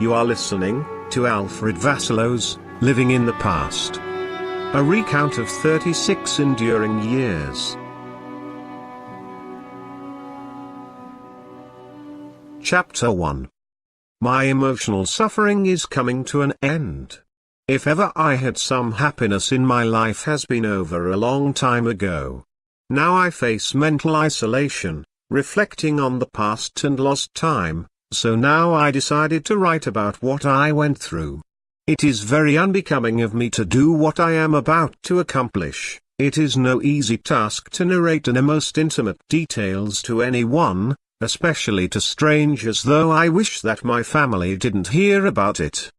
You are listening to Alfred Vassallo's Living in the Past, a recount of 36 enduring years. Chapter 1. My emotional suffering is coming to an end. If ever I had some happiness in my life has been over a long time ago. Now I face mental isolation, reflecting on the past and lost time, so now I decided to write about what I went through. It is very unbecoming of me to do what I am about to accomplish. It is no easy task to narrate in the most intimate details to anyone, especially to strangers, though I wish that my family didn't hear about it.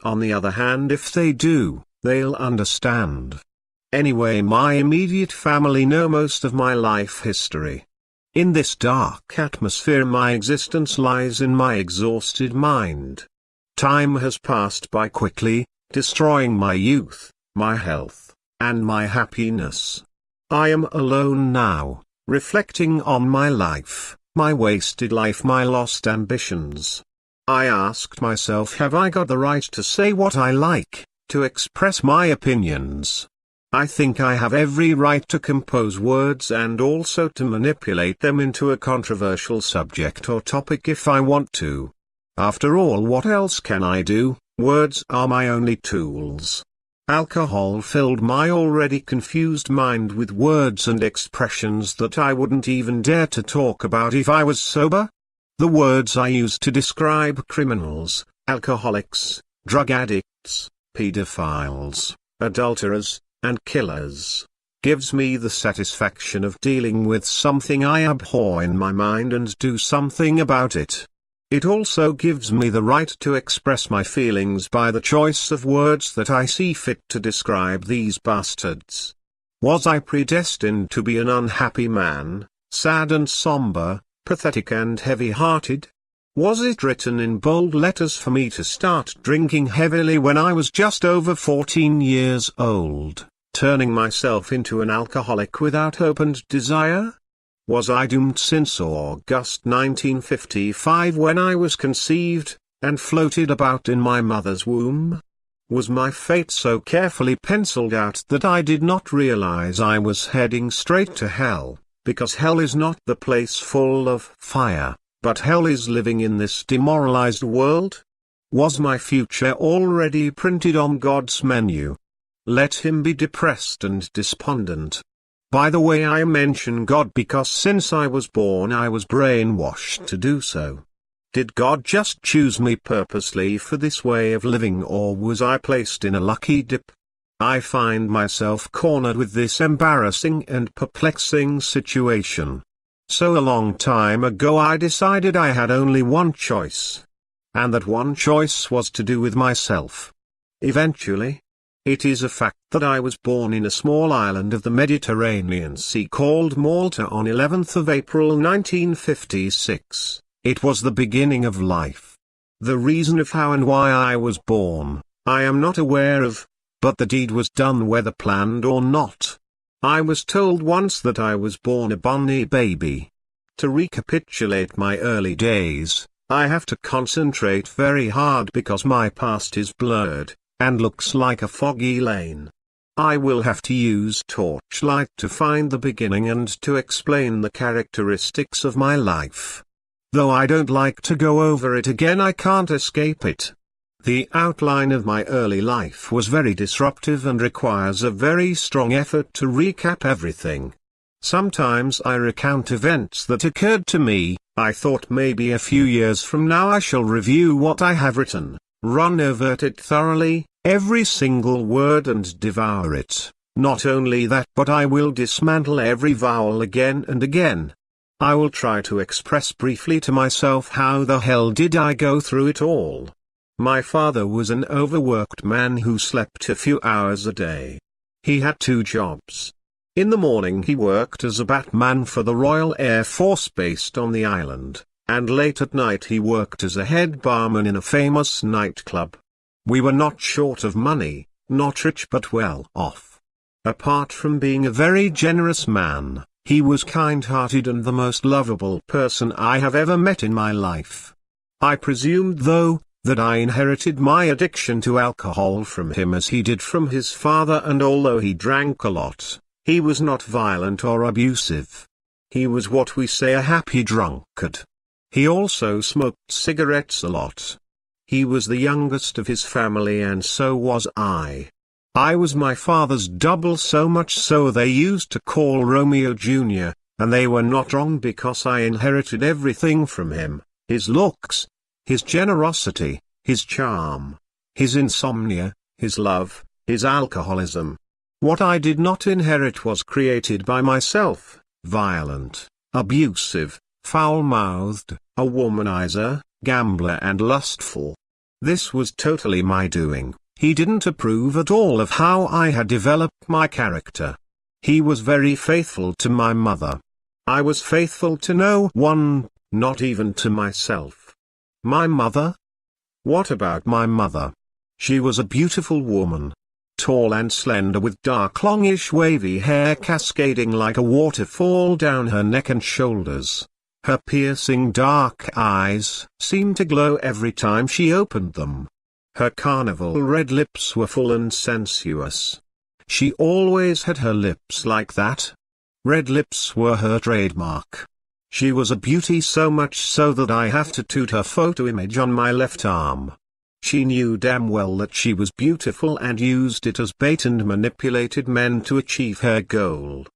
On the other hand, if they do, they'll understand. Anyway, my immediate family know most of my life history. In this dark atmosphere my existence lies in my exhausted mind. Time has passed by quickly, destroying my youth, my health, and my happiness. I am alone now, reflecting on my life, my wasted life, my lost ambitions. I asked myself, have I got the right to say what I like, to express my opinions? I think I have every right to compose words and also to manipulate them into a controversial subject or topic if I want to. After all, what else can I do? Words are my only tools. Alcohol filled my already confused mind with words and expressions that I wouldn't even dare to talk about if I was sober. The words I use to describe criminals, alcoholics, drug addicts, pedophiles, adulterers, and killers, gives me the satisfaction of dealing with something I abhor in my mind and do something about it. It also gives me the right to express my feelings by the choice of words that I see fit to describe these bastards. Was I predestined to be an unhappy man, sad and somber, pathetic and heavy-hearted? Was it written in bold letters for me to start drinking heavily when I was just over 14 years old, turning myself into an alcoholic without hope and desire? Was I doomed since August 1955 when I was conceived, and floated about in my mother's womb? Was my fate so carefully penciled out that I did not realize I was heading straight to hell, because hell is not the place full of fire, but hell is living in this demoralized world? Was my future already printed on God's menu? Let him be depressed and despondent. By the way, I mention God because since I was born I was brainwashed to do so. Did God just choose me purposely for this way of living, or was I placed in a lucky dip? I find myself cornered with this embarrassing and perplexing situation. So a long time ago I decided I had only one choice. And that one choice was to do with myself. Eventually. It is a fact that I was born in a small island of the Mediterranean Sea called Malta on 11th of April 1956. It was the beginning of life. The reason of how and why I was born, I am not aware of, but the deed was done whether planned or not. I was told once that I was born a bunny baby. To recapitulate my early days, I have to concentrate very hard because my past is blurred, and looks like a foggy lane. I will have to use torchlight to find the beginning and to explain the characteristics of my life. Though I don't like to go over it again, I can't escape it. The outline of my early life was very disruptive and requires a very strong effort to recap everything. Sometimes I recount events that occurred to me. I thought maybe a few years from now I shall review what I have written, run over it thoroughly, every single word, and devour it. Not only that, but I will dismantle every vowel again and again. I will try to express briefly to myself how the hell did I go through it all. My father was an overworked man who slept a few hours a day. He had two jobs. In the morning he worked as a batman for the Royal Air Force based on the island, and late at night he worked as a head barman in a famous nightclub. We were not short of money, not rich but well off. Apart from being a very generous man, he was kind-hearted and the most lovable person I have ever met in my life. I presumed, though, that I inherited my addiction to alcohol from him as he did from his father, and although he drank a lot, he was not violent or abusive. He was what we say a happy drunkard. He also smoked cigarettes a lot. He was the youngest of his family, and so was I. I was my father's double, so much so they used to call Romeo Jr., and they were not wrong because I inherited everything from him: his looks, his generosity, his charm, his insomnia, his love, his alcoholism. What I did not inherit was created by myself: violent, abusive, foul-mouthed, a womanizer, gambler and lustful. This was totally my doing. He didn't approve at all of how I had developed my character. He was very faithful to my mother. I was faithful to no one, not even to myself. My mother? What about my mother? She was a beautiful woman. Tall and slender, with dark longish wavy hair cascading like a waterfall down her neck and shoulders. Her piercing dark eyes seemed to glow every time she opened them. Her carnival red lips were full and sensuous. She always had her lips like that. Red lips were her trademark. She was a beauty, so much so that I have tattooed her photo image on my left arm. She knew damn well that she was beautiful and used it as bait and manipulated men to achieve her goal.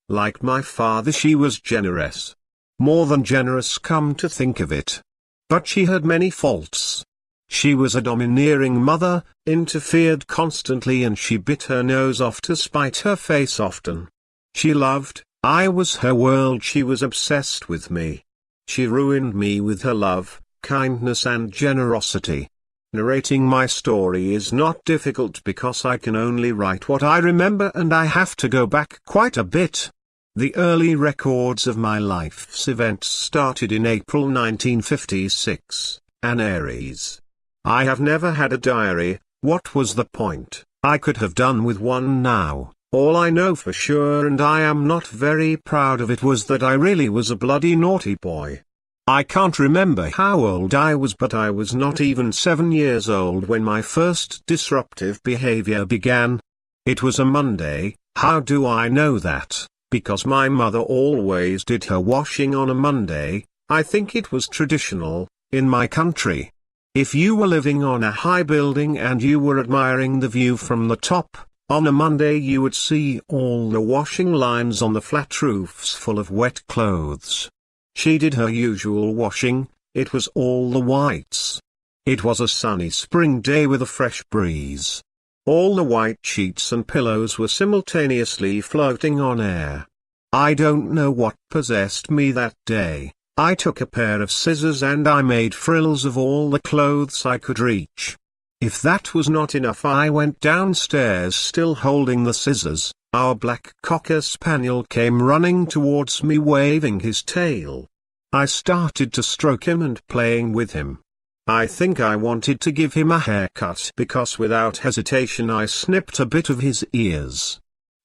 Like my father, she was generous. More than generous, come to think of it. But she had many faults. She was a domineering mother, interfered constantly, and she bit her nose off to spite her face often. She loved, I was her world, she was obsessed with me. She ruined me with her love, kindness and generosity. Narrating my story is not difficult because I can only write what I remember, and I have to go back quite a bit. The early records of my life's events started in April 1956, an Aries. I have never had a diary. What was the point? I could have done with one now. All I know for sure, and I am not very proud of it, was that I really was a bloody naughty boy. I can't remember how old I was, but I was not even 7 years old when my first disruptive behavior began. It was a Monday. How do I know that? Because my mother always did her washing on a Monday. I think it was traditional in my country. If you were living on a high building and you were admiring the view from the top, on a Monday you would see all the washing lines on the flat roofs full of wet clothes. She did her usual washing. It was all the whites. It was a sunny spring day with a fresh breeze. All the white sheets and pillows were simultaneously floating on air. I don't know what possessed me that day. I took a pair of scissors and I made frills of all the clothes I could reach. If that was not enough, I went downstairs still holding the scissors. Our black cocker spaniel came running towards me waving his tail. I started to stroke him and playing with him. I think I wanted to give him a haircut because without hesitation I snipped a bit of his ears.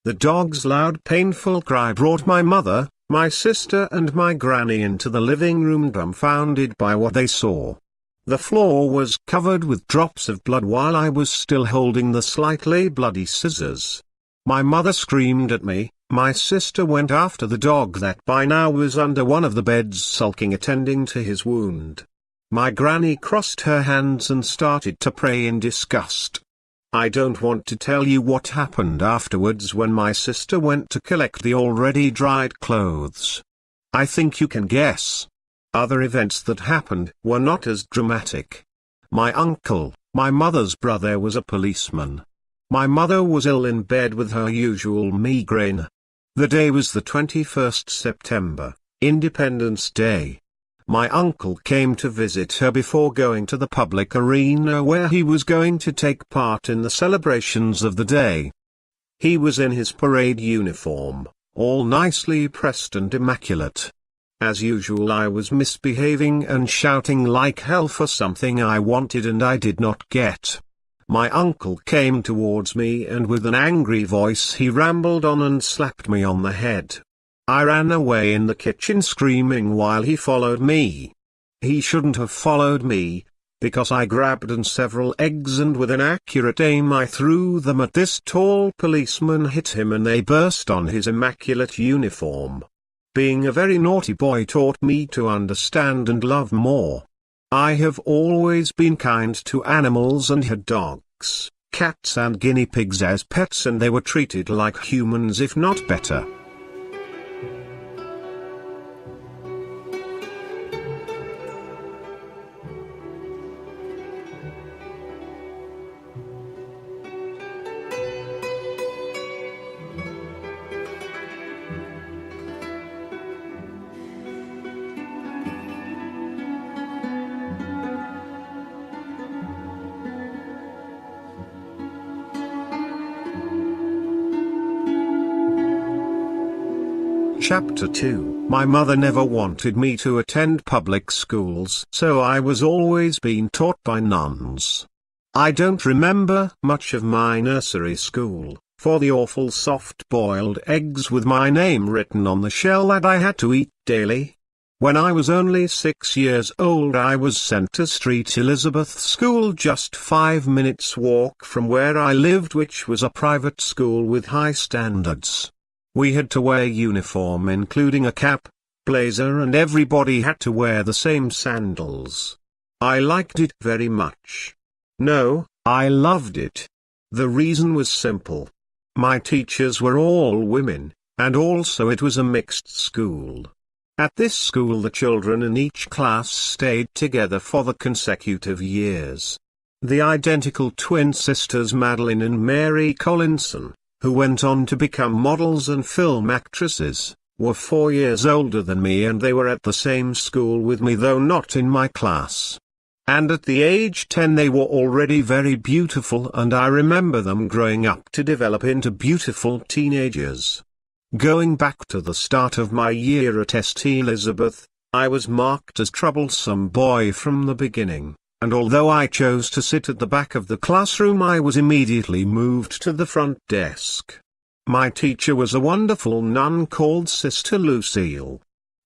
The dog's loud painful cry brought my mother, my sister and my granny into the living room, dumbfounded by what they saw. The floor was covered with drops of blood while I was still holding the slightly bloody scissors. My mother screamed at me. My sister went after the dog that by now was under one of the beds sulking, attending to his wound. My granny crossed her hands and started to pray in disgust. I don't want to tell you what happened afterwards when my sister went to collect the already dried clothes. I think you can guess. Other events that happened were not as dramatic. My uncle, my mother's brother, was a policeman. My mother was ill in bed with her usual migraine. The day was the 21st September, Independence Day. My uncle came to visit her before going to the public arena where he was going to take part in the celebrations of the day. He was in his parade uniform, all nicely pressed and immaculate. As usual, I was misbehaving and shouting like hell for something I wanted and I did not get. My uncle came towards me and with an angry voice he rambled on and slapped me on the head. I ran away in the kitchen screaming while he followed me. He shouldn't have followed me. because I grabbed several eggs and with an accurate aim I threw them at this tall policeman, hit him, and they burst on his immaculate uniform. Being a very naughty boy taught me to understand and love more. I have always been kind to animals and had dogs, cats and guinea pigs as pets, and they were treated like humans if not better. Chapter 2. My mother never wanted me to attend public schools, so I was always being taught by nuns. I don't remember much of my nursery school, for the awful soft-boiled eggs with my name written on the shell that I had to eat daily. When I was only 6 years old I was sent to St. Elizabeth's School, just 5 minutes' walk from where I lived, which was a private school with high standards. We had to wear uniform including a cap, blazer, and everybody had to wear the same sandals. I liked it very much. No, I loved it. The reason was simple. My teachers were all women, and also it was a mixed school. At this school the children in each class stayed together for the consecutive years. The identical twin sisters Madeline and Mary Collinson, who went on to become models and film actresses, were 4 years older than me, and they were at the same school with me though not in my class. And at the age 10 they were already very beautiful, and I remember them growing up to develop into beautiful teenagers. Going back to the start of my year at St. Elizabeth, I was marked as troublesome boy from the beginning. And although I chose to sit at the back of the classroom I was immediately moved to the front desk. My teacher was a wonderful nun called Sister Lucille.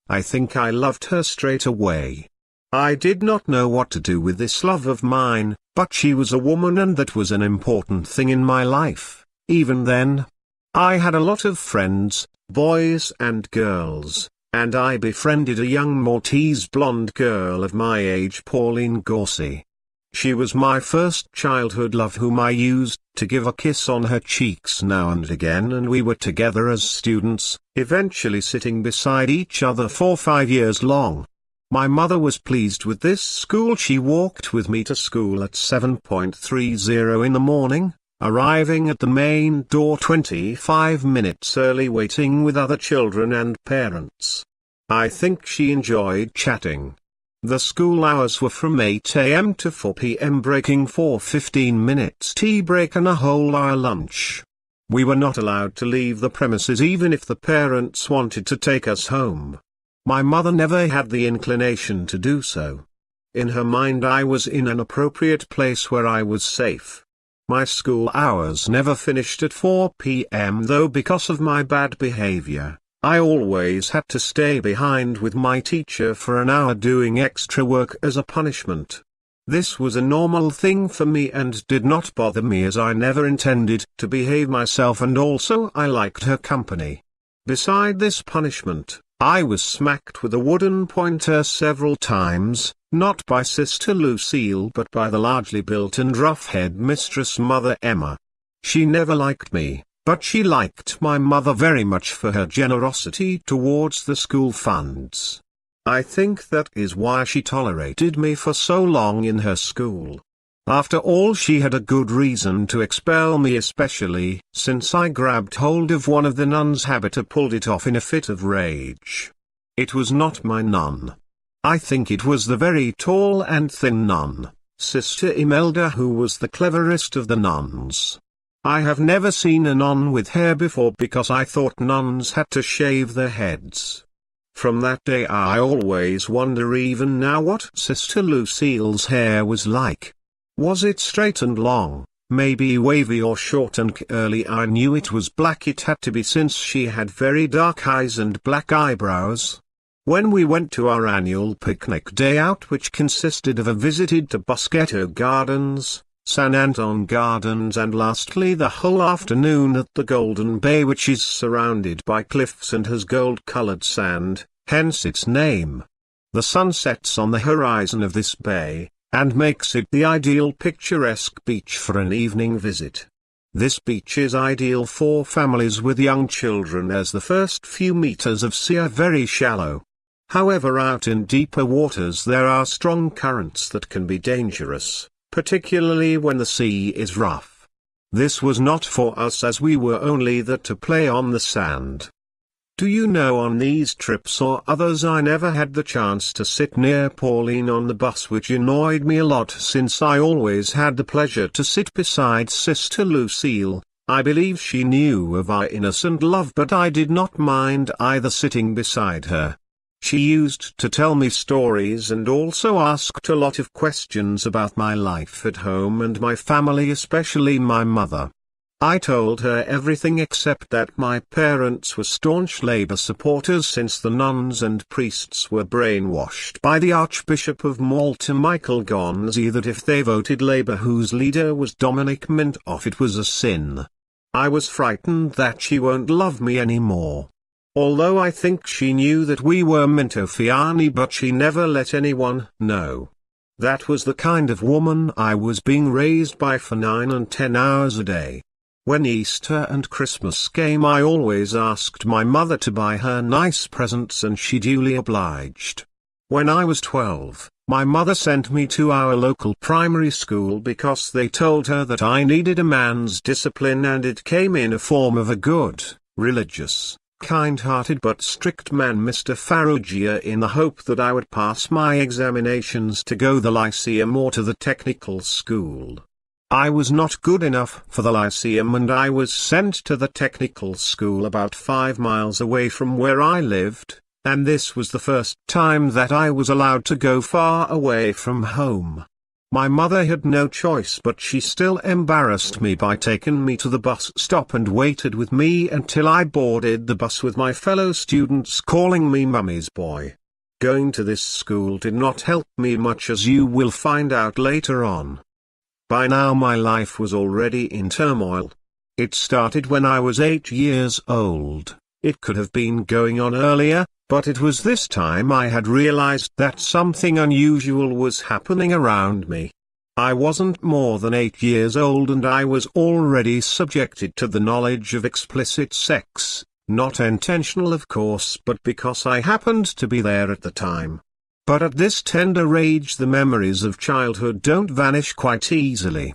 I think I loved her straight away. I did not know what to do with this love of mine, but she was a woman and that was an important thing in my life, even then. I had a lot of friends, boys and girls. And I befriended a young Maltese blonde girl of my age, Pauline Gorsey. She was my first childhood love, whom I used to give a kiss on her cheeks now and again, and we were together as students, eventually sitting beside each other for 5 years long. My mother was pleased with this school. She walked with me to school at 7:30 in the morning, arriving at the main door 25 minutes early, waiting with other children and parents. I think she enjoyed chatting. The school hours were from 8 a.m. to 4 p.m., breaking for 15 minutes tea break and a whole hour lunch. We were not allowed to leave the premises even if the parents wanted to take us home. My mother never had the inclination to do so. In her mind I was in an appropriate place where I was safe. My school hours never finished at 4 p.m. though because of my bad behavior, I always had to stay behind with my teacher for an hour doing extra work as a punishment. This was a normal thing for me and did not bother me, as I never intended to behave myself, and also I liked her company. Beside this punishment, I was smacked with a wooden pointer several times, not by Sister Lucille but by the largely built and rough-head Mistress Mother Emma. She never liked me, but she liked my mother very much for her generosity towards the school funds. I think that is why she tolerated me for so long in her school. After all, she had a good reason to expel me, especially since I grabbed hold of one of the nuns' habit and pulled it off in a fit of rage. It was not my nun. I think it was the very tall and thin nun, Sister Imelda, who was the cleverest of the nuns. I have never seen a nun with hair before because I thought nuns had to shave their heads. From that day I always wonder even now what Sister Lucille's hair was like. Was it straight and long, maybe wavy, or short and curly? I knew it was black. It had to be, since she had very dark eyes and black eyebrows. When we went to our annual picnic day out, which consisted of a visit to Bosqueto Gardens, San Anton Gardens, and lastly the whole afternoon at the Golden Bay, which is surrounded by cliffs and has gold-colored sand, hence its name. The sun sets on the horizon of this bay, and makes it the ideal picturesque beach for an evening visit. This beach is ideal for families with young children, as the first few meters of sea are very shallow. However, out in deeper waters there are strong currents that can be dangerous, particularly when the sea is rough. This was not for us, as we were only there to play on the sand. Do you know, on these trips or others I never had the chance to sit near Pauline on the bus, which annoyed me a lot, since I always had the pleasure to sit beside Sister Lucille. I believe she knew of our innocent love, but I did not mind either sitting beside her. She used to tell me stories and also asked a lot of questions about my life at home and my family, especially my mother. I told her everything except that my parents were staunch Labour supporters, since the nuns and priests were brainwashed by the Archbishop of Malta, Michael Gonzi, that if they voted Labour, whose leader was Dominic Mintoff, it was a sin. I was frightened that she won't love me anymore. Although I think she knew that we were Mintoffiani, but she never let anyone know. That was the kind of woman I was being raised by for 9 and 10 hours a day. When Easter and Christmas came, I always asked my mother to buy her nice presents, and she duly obliged. When I was 12, my mother sent me to our local primary school because they told her that I needed a man's discipline, and it came in a form of a good, religious, kind-hearted but strict man, Mr. Farrugia, in the hope that I would pass my examinations to go the Lyceum or to the technical school. I was not good enough for the Lyceum, and I was sent to the technical school about 5 miles away from where I lived, and this was the first time that I was allowed to go far away from home. My mother had no choice, but she still embarrassed me by taking me to the bus stop and waited with me until I boarded the bus with my fellow students, calling me Mummy's boy. Going to this school did not help me much, as you will find out later on. By now my life was already in turmoil. It started when I was 8 years old. It could have been going on earlier, but it was this time I had realized that something unusual was happening around me. I wasn't more than 8 years old, and I was already subjected to the knowledge of explicit sex, not intentional of course, but because I happened to be there at the time. But at this tender age the memories of childhood don't vanish quite easily.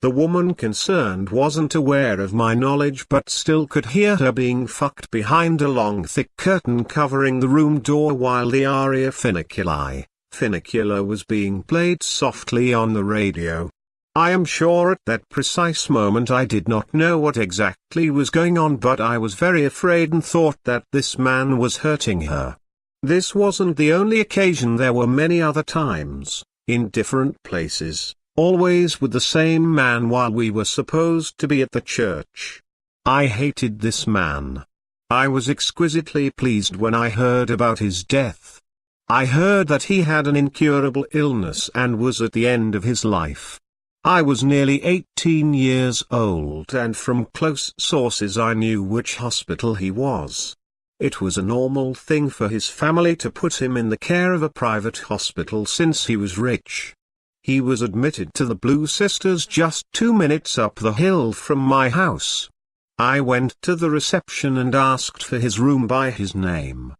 The woman concerned wasn't aware of my knowledge, but still could hear her being fucked behind a long thick curtain covering the room door while the aria Funicula was being played softly on the radio. I am sure at that precise moment I did not know what exactly was going on, but I was very afraid and thought that this man was hurting her. This wasn't the only occasion, there were many other times, in different places, always with the same man while we were supposed to be at the church. I hated this man. I was exquisitely pleased when I heard about his death. I heard that he had an incurable illness and was at the end of his life. I was nearly 18 years old, and from close sources I knew which hospital he was. It was a normal thing for his family to put him in the care of a private hospital since he was rich. He was admitted to the Blue Sisters just 2 minutes up the hill from my house. I went to the reception and asked for his room by his name.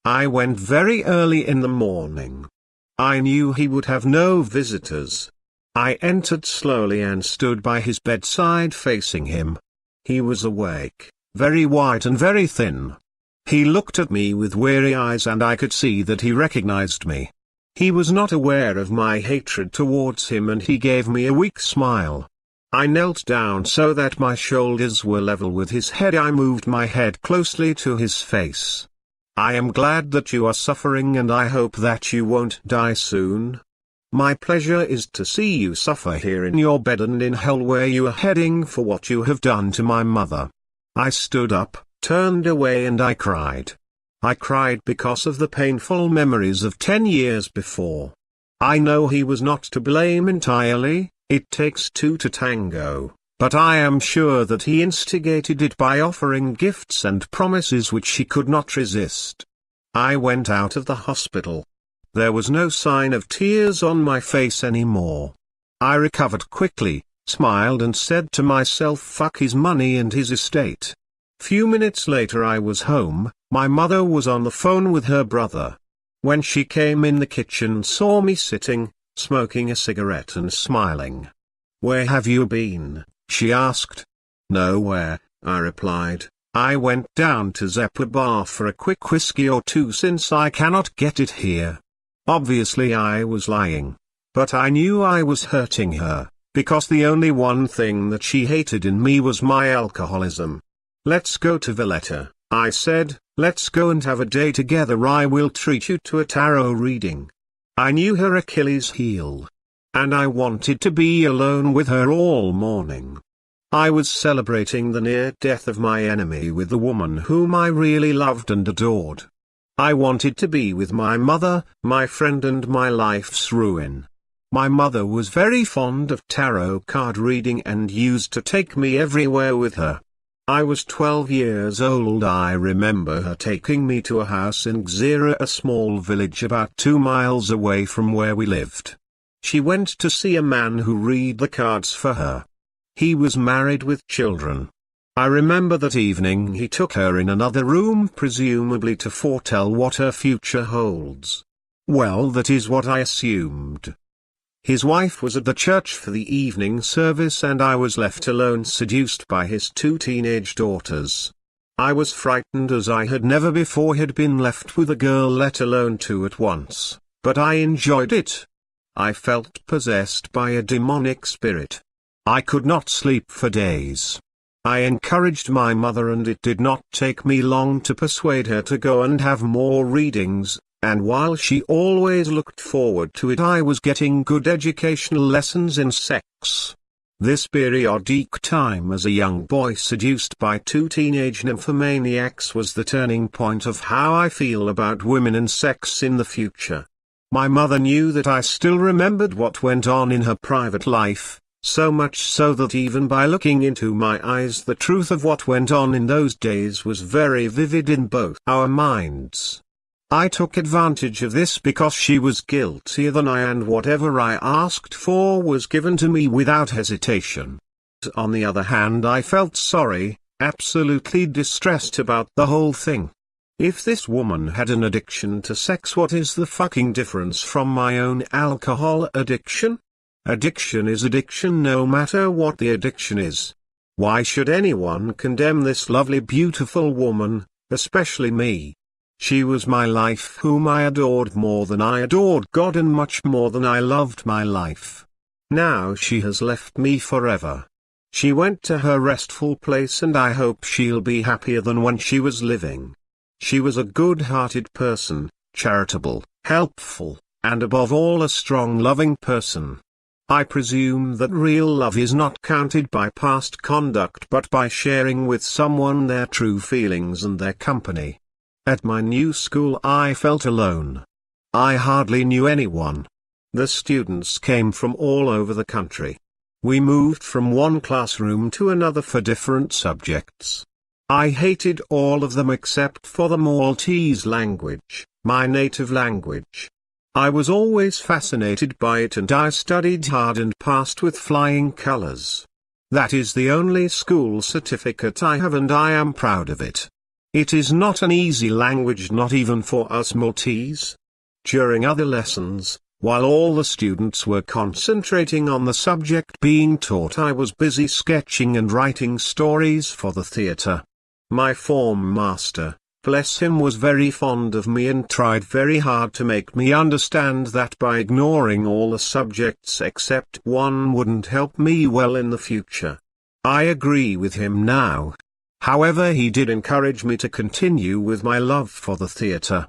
I went very early in the morning. I knew he would have no visitors. I entered slowly and stood by his bedside facing him. He was awake, very white and very thin. He looked at me with weary eyes, and I could see that he recognized me. He was not aware of my hatred towards him, and he gave me a weak smile. I knelt down so that my shoulders were level with his head. I moved my head closely to his face. I am glad that you are suffering, and I hope that you won't die soon. My pleasure is to see you suffer here in your bed and in hell where you are heading for what you have done to my mother. I stood up, turned away, and I cried. I cried because of the painful memories of 10 years before. I know he was not to blame entirely, it takes two to tango, but I am sure that he instigated it by offering gifts and promises which she could not resist. I went out of the hospital. There was no sign of tears on my face anymore. I recovered quickly, smiled and said to myself, fuck his money and his estate. Few minutes later I was home. My mother was on the phone with her brother. When she came in the kitchen and saw me sitting, smoking a cigarette and smiling. "Where have you been?" she asked. "Nowhere," I replied. "I went down to Zephyr Bar for a quick whiskey or two since I cannot get it here." Obviously I was lying. But I knew I was hurting her, because the only one thing that she hated in me was my alcoholism. "Let's go to Valletta," I said. "Let's go and have a day together. I will treat you to a tarot reading." I knew her Achilles heel. And I wanted to be alone with her all morning. I was celebrating the near death of my enemy with the woman whom I really loved and adored. I wanted to be with my mother, my friend and my life's ruin. My mother was very fond of tarot card reading and used to take me everywhere with her. I was 12 years old. I remember her taking me to a house in Gzira, a small village about 2 miles away from where we lived. She went to see a man who read the cards for her. He was married with children. I remember that evening he took her in another room, presumably to foretell what her future holds. Well, that is what I assumed. His wife was at the church for the evening service and I was left alone, seduced by his 2 teenage daughters. I was frightened as I had never before had been left with a girl, let alone 2 at once, but I enjoyed it. I felt possessed by a demonic spirit. I could not sleep for days. I encouraged my mother and it did not take me long to persuade her to go and have more readings. And while she always looked forward to it, I was getting good educational lessons in sex. This periodic time as a young boy seduced by 2 teenage nymphomaniacs was the turning point of how I feel about women and sex in the future. My mother knew that I still remembered what went on in her private life, so much so that even by looking into my eyes the truth of what went on in those days was very vivid in both our minds. I took advantage of this because she was guiltier than I, and whatever I asked for was given to me without hesitation. On the other hand, I felt sorry, absolutely distressed about the whole thing. If this woman had an addiction to sex, what is the fucking difference from my own alcohol addiction? Addiction is addiction no matter what the addiction is. Why should anyone condemn this lovely beautiful woman, especially me? She was my life, whom I adored more than I adored God and much more than I loved my life. Now she has left me forever. She went to her restful place and I hope she'll be happier than when she was living. She was a good-hearted person, charitable, helpful, and above all a strong loving person. I presume that real love is not counted by past conduct but by sharing with someone their true feelings and their company. At my new school I felt alone. I hardly knew anyone. The students came from all over the country. We moved from one classroom to another for different subjects. I hated all of them except for the Maltese language, my native language. I was always fascinated by it and I studied hard and passed with flying colors. That is the only school certificate I have and I am proud of it. It is not an easy language, not even for us Maltese. During other lessons, while all the students were concentrating on the subject being taught, I was busy sketching and writing stories for the theatre. My form master, bless him, was very fond of me and tried very hard to make me understand that by ignoring all the subjects except one wouldn't help me well in the future. I agree with him now. However, he did encourage me to continue with my love for the theatre.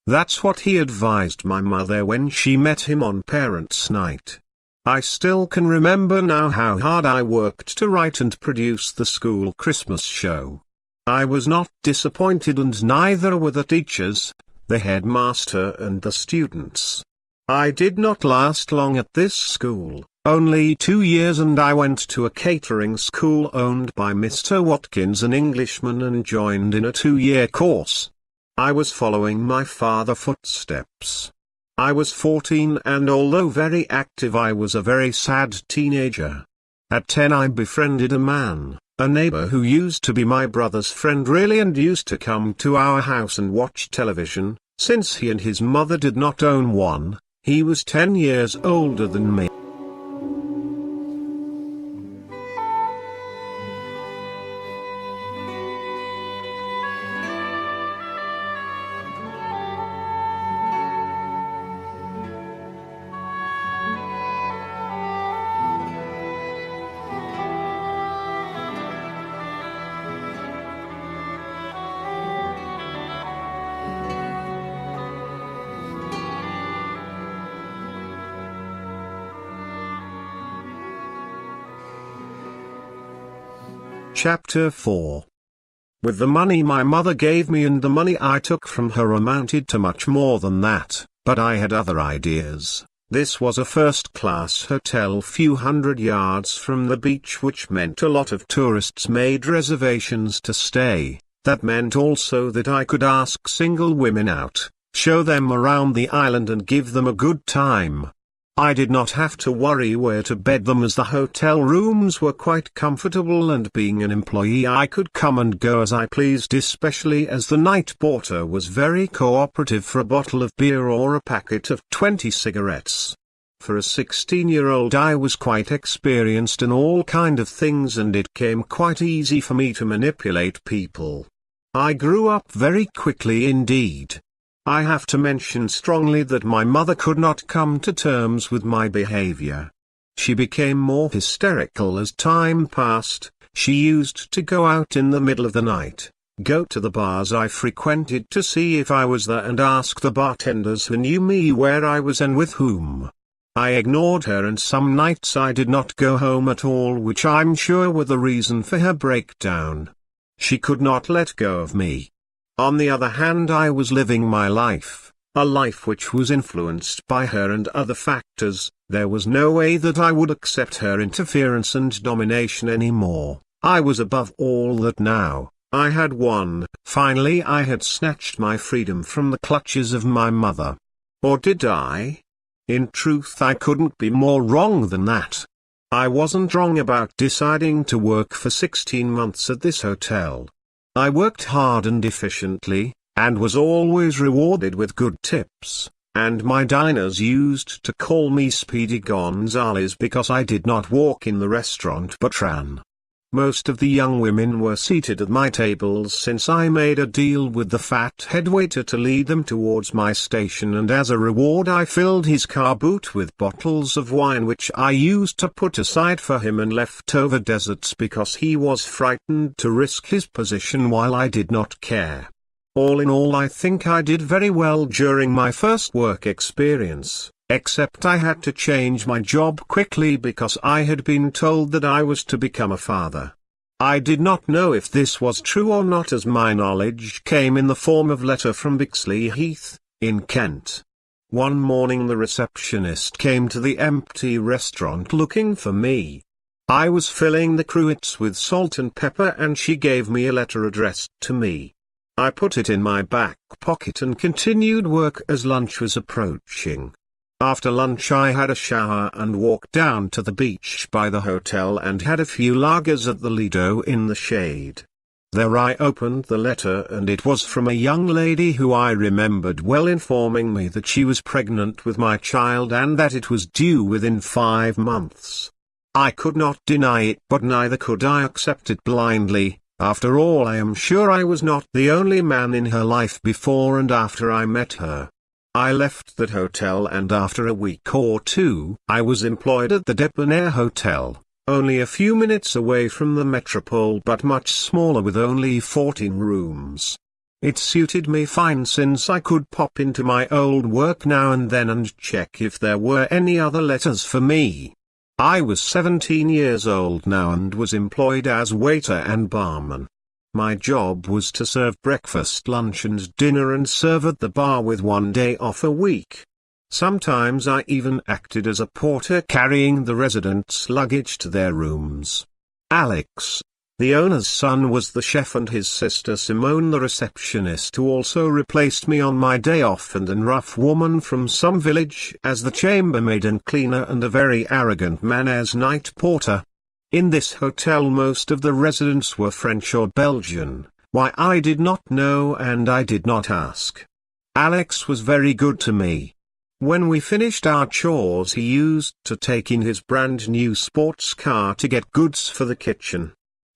That's what he advised my mother when she met him on Parents' Night. I still can remember now how hard I worked to write and produce the school Christmas show. I was not disappointed, and neither were the teachers, the headmaster and the students. I did not last long at this school, only 2 years, and I went to a catering school owned by Mr. Watkins, an Englishman, and joined in a 2-year course. I was following my father's footsteps. I was 14, and although very active, I was a very sad teenager. At 10 I befriended a man, a neighbor who used to be my brother's friend really, and used to come to our house and watch television. Since he and his mother did not own one, he was 10 years older than me. Chapter 4. With the money my mother gave me and the money I took from her amounted to much more than that, but I had other ideas. This was a first-class hotel few hundred yards from the beach, which meant a lot of tourists made reservations to stay. That meant also that I could ask single women out, show them around the island and give them a good time. I did not have to worry where to bed them, as the hotel rooms were quite comfortable, and being an employee I could come and go as I pleased, especially as the night porter was very cooperative for a bottle of beer or a packet of 20 cigarettes. For a 16-year-old I was quite experienced in all kind of things, and it came quite easy for me to manipulate people. I grew up very quickly indeed. I have to mention strongly that my mother could not come to terms with my behavior. She became more hysterical as time passed. She used to go out in the middle of the night, go to the bars I frequented to see if I was there, and ask the bartenders who knew me where I was and with whom. I ignored her, and some nights I did not go home at all, which I'm sure were the reason for her breakdown. She could not let go of me. On the other hand, I was living my life, a life which was influenced by her and other factors. There was no way that I would accept her interference and domination anymore. I was above all that now. I had won. Finally I had snatched my freedom from the clutches of my mother. Or did I? In truth, I couldn't be more wrong than that. I wasn't wrong about deciding to work for 16 months at this hotel. I worked hard and efficiently, and was always rewarded with good tips, and my diners used to call me Speedy Gonzales because I did not walk in the restaurant but ran. Most of the young women were seated at my tables, since I made a deal with the fat head waiter to lead them towards my station, and as a reward I filled his car boot with bottles of wine which I used to put aside for him and leftover desserts, because he was frightened to risk his position while I did not care. All in all, I think I did very well during my first work experience. Except I had to change my job quickly because I had been told that I was to become a father. I did not know if this was true or not, as my knowledge came in the form of letter from Bixley Heath, in Kent. One morning the receptionist came to the empty restaurant looking for me. I was filling the cruets with salt and pepper, and she gave me a letter addressed to me. I put it in my back pocket and continued work as lunch was approaching. After lunch I had a shower and walked down to the beach by the hotel and had a few lagers at the Lido in the shade. There I opened the letter, and it was from a young lady who I remembered well, informing me that she was pregnant with my child and that it was due within 5 months. I could not deny it, but neither could I accept it blindly. After all, I am sure I was not the only man in her life before and after I met her. I left that hotel, and after a week or two, I was employed at the Debonair Hotel, only a few minutes away from the Metropole but much smaller, with only 14 rooms. It suited me fine, since I could pop into my old work now and then and check if there were any other letters for me. I was 17 years old now and was employed as waiter and barman. My job was to serve breakfast, lunch and dinner and serve at the bar with 1 day off a week. Sometimes I even acted as a porter carrying the residents' luggage to their rooms. Alex, the owner's son, was the chef and his sister Simone the receptionist, who also replaced me on my day off, and a rough woman from some village as the chambermaid and cleaner, and a very arrogant man as night porter. In this hotel most of the residents were French or Belgian, why I did not know and I did not ask. Alex was very good to me. When we finished our chores he used to take in his brand new sports car to get goods for the kitchen.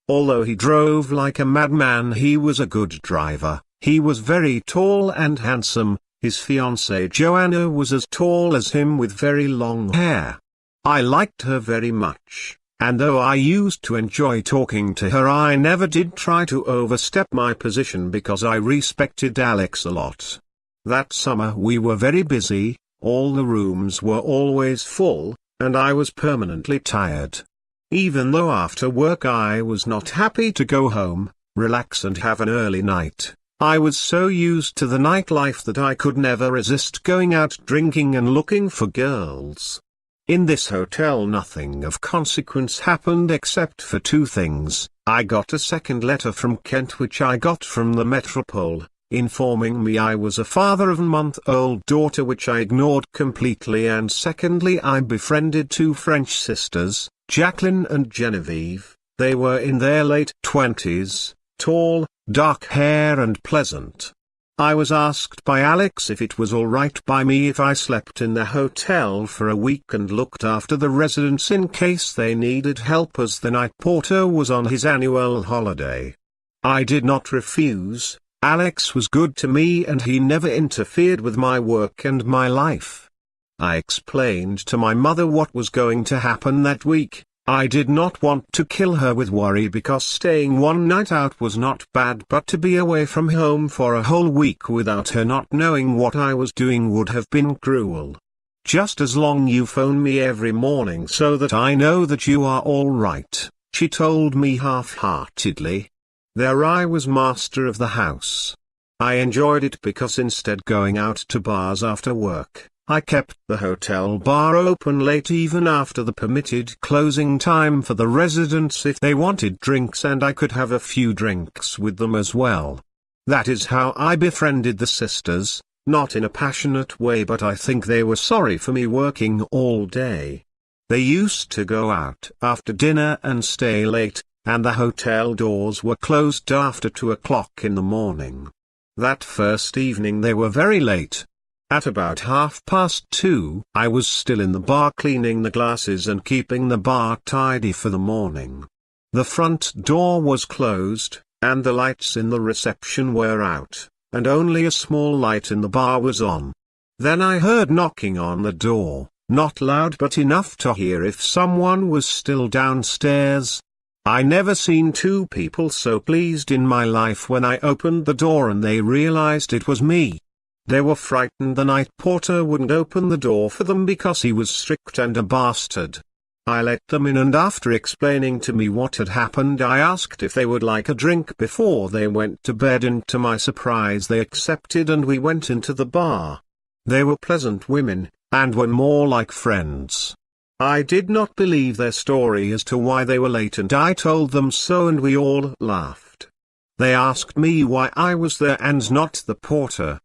Although he drove like a madman, he was a good driver. He was very tall and handsome. His fiancée Joanna was as tall as him with very long hair. I liked her very much, and though I used to enjoy talking to her, I never did try to overstep my position because I respected Alex a lot. That summer we were very busy. All the rooms were always full, and I was permanently tired. Even though after work I was not happy to go home, relax and have an early night, I was so used to the nightlife that I could never resist going out drinking and looking for girls. In this hotel nothing of consequence happened except for 2 things. I got a second letter from Kent, which I got from the Metropole, informing me I was a father of a month-old daughter, which I ignored completely, and secondly I befriended 2 French sisters, Jacqueline and Genevieve. They were in their late 20s, tall, dark hair and pleasant. I was asked by Alex if it was alright by me if I slept in the hotel for a week and looked after the residents in case they needed help, as the night porter was on his annual holiday. I did not refuse. Alex was good to me and he never interfered with my work and my life. I explained to my mother what was going to happen that week. I did not want to kill her with worry because staying one night out was not bad, but to be away from home for a whole week without her not knowing what I was doing would have been cruel. Just as long you phone me every morning so that I know that you are all right, she told me half-heartedly. There I was master of the house. I enjoyed it because instead going out to bars after work, I kept the hotel bar open late even after the permitted closing time for the residents if they wanted drinks, and I could have a few drinks with them as well. That is how I befriended the sisters, not in a passionate way, but I think they were sorry for me working all day. They used to go out after dinner and stay late, and the hotel doors were closed after 2 o'clock in the morning. That first evening they were very late. At about 2:30, I was still in the bar cleaning the glasses and keeping the bar tidy for the morning. The front door was closed, and the lights in the reception were out, and only a small light in the bar was on. Then I heard knocking on the door, not loud but enough to hear if someone was still downstairs. I never seen 2 people so pleased in my life when I opened the door and they realized it was me. They were frightened the night porter wouldn't open the door for them because he was strict and a bastard. I let them in, and after explaining to me what had happened I asked if they would like a drink before they went to bed, and to my surprise they accepted and we went into the bar. They were pleasant women, and were more like friends. I did not believe their story as to why they were late, and I told them so, and we all laughed. They asked me why I was there and not the porter.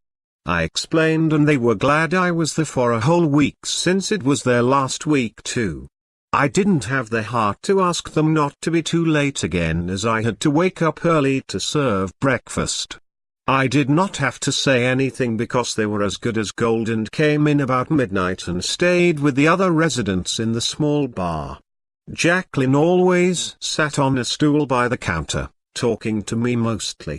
I explained and they were glad I was there for a whole week since it was their last week too. I didn't have the heart to ask them not to be too late again, as I had to wake up early to serve breakfast. I did not have to say anything because they were as good as gold and came in about midnight and stayed with the other residents in the small bar. Jacqueline always sat on a stool by the counter, talking to me mostly.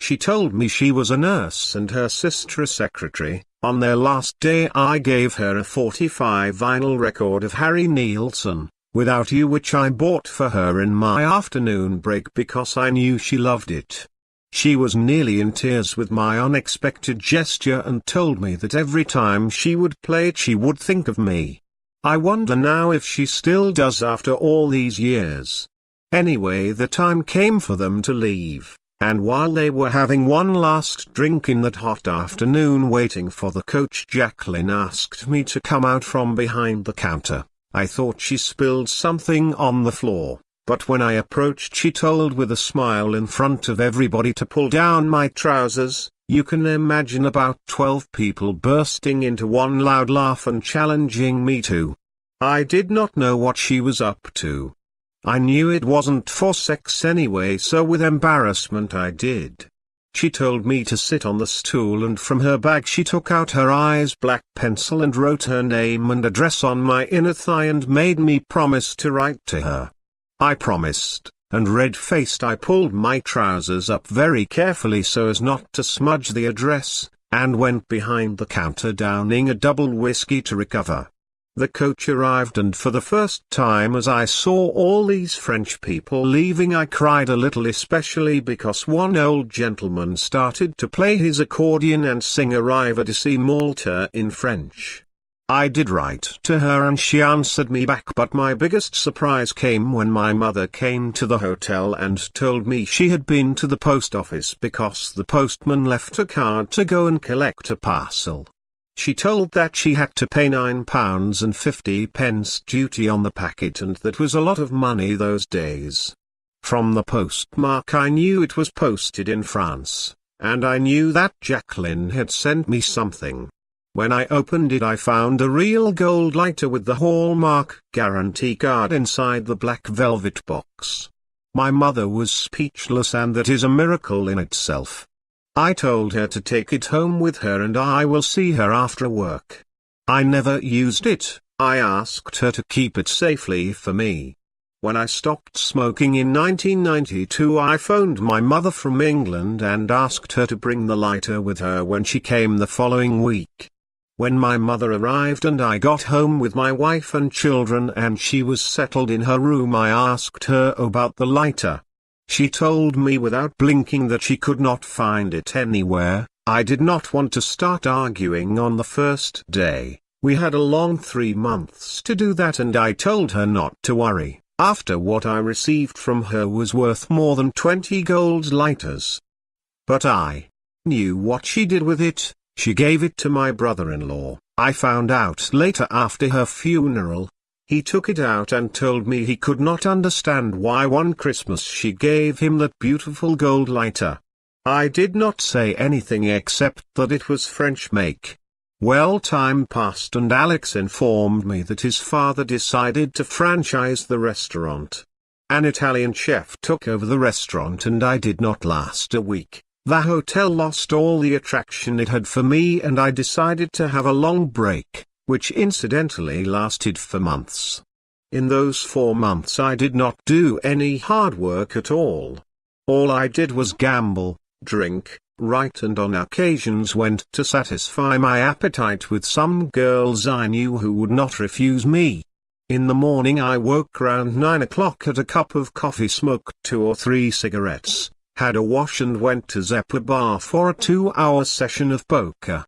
She told me she was a nurse and her sister a secretary. On their last day I gave her a 45 vinyl record of Harry Nilsson, Without You, which I bought for her in my afternoon break because I knew she loved it. She was nearly in tears with my unexpected gesture and told me that every time she would play it she would think of me. I wonder now if she still does after all these years. Anyway, the time came for them to leave. And while they were having one last drink in that hot afternoon waiting for the coach, Jacqueline asked me to come out from behind the counter. I thought she spilled something on the floor, but when I approached she told with a smile in front of everybody to pull down my trousers. You can imagine about 12 people bursting into one loud laugh and challenging me to. I did not know what she was up to. I knew it wasn't for sex anyway, so with embarrassment I did. She told me to sit on the stool, and from her bag she took out her eyes black pencil and wrote her name and address on my inner thigh and made me promise to write to her. I promised, and red-faced I pulled my trousers up very carefully so as not to smudge the address, and went behind the counter downing a double whiskey to recover. The coach arrived, and for the first time as I saw all these French people leaving I cried a little, especially because one old gentleman started to play his accordion and sing Arrive d'ici Malta in French. I did write to her and she answered me back, but my biggest surprise came when my mother came to the hotel and told me she had been to the post office because the postman left a card to go and collect a parcel. She told that she had to pay £9.50 duty on the packet, and that was a lot of money those days. From the postmark I knew it was posted in France, and I knew that Jacqueline had sent me something. When I opened it I found a real gold lighter with the Hallmark guarantee card inside the black velvet box. My mother was speechless, and that is a miracle in itself. I told her to take it home with her and I will see her after work. I never used it. I asked her to keep it safely for me. When I stopped smoking in 1992 I phoned my mother from England and asked her to bring the lighter with her when she came the following week. When my mother arrived and I got home with my wife and children and she was settled in her room, I asked her about the lighter. She told me without blinking that she could not find it anywhere. I did not want to start arguing on the first day. We had a long 3 months to do that, and I told her not to worry, after what I received from her was worth more than 20 gold lighters. But I knew what she did with it. She gave it to my brother-in-law. I found out later after her funeral. He took it out and told me he could not understand why one Christmas she gave him that beautiful gold lighter. I did not say anything except that it was French make. Well, time passed and Alex informed me that his father decided to franchise the restaurant. An Italian chef took over the restaurant and I did not last a week. The hotel lost all the attraction it had for me and I decided to have a long break, which incidentally lasted for months. In those 4 months I did not do any hard work at all. All I did was gamble, drink, write, and on occasions went to satisfy my appetite with some girls I knew who would not refuse me. In the morning I woke round 9 o'clock, had a cup of coffee, smoked 2 or 3 cigarettes, had a wash and went to Zeppa Bar for a 2-hour session of poker.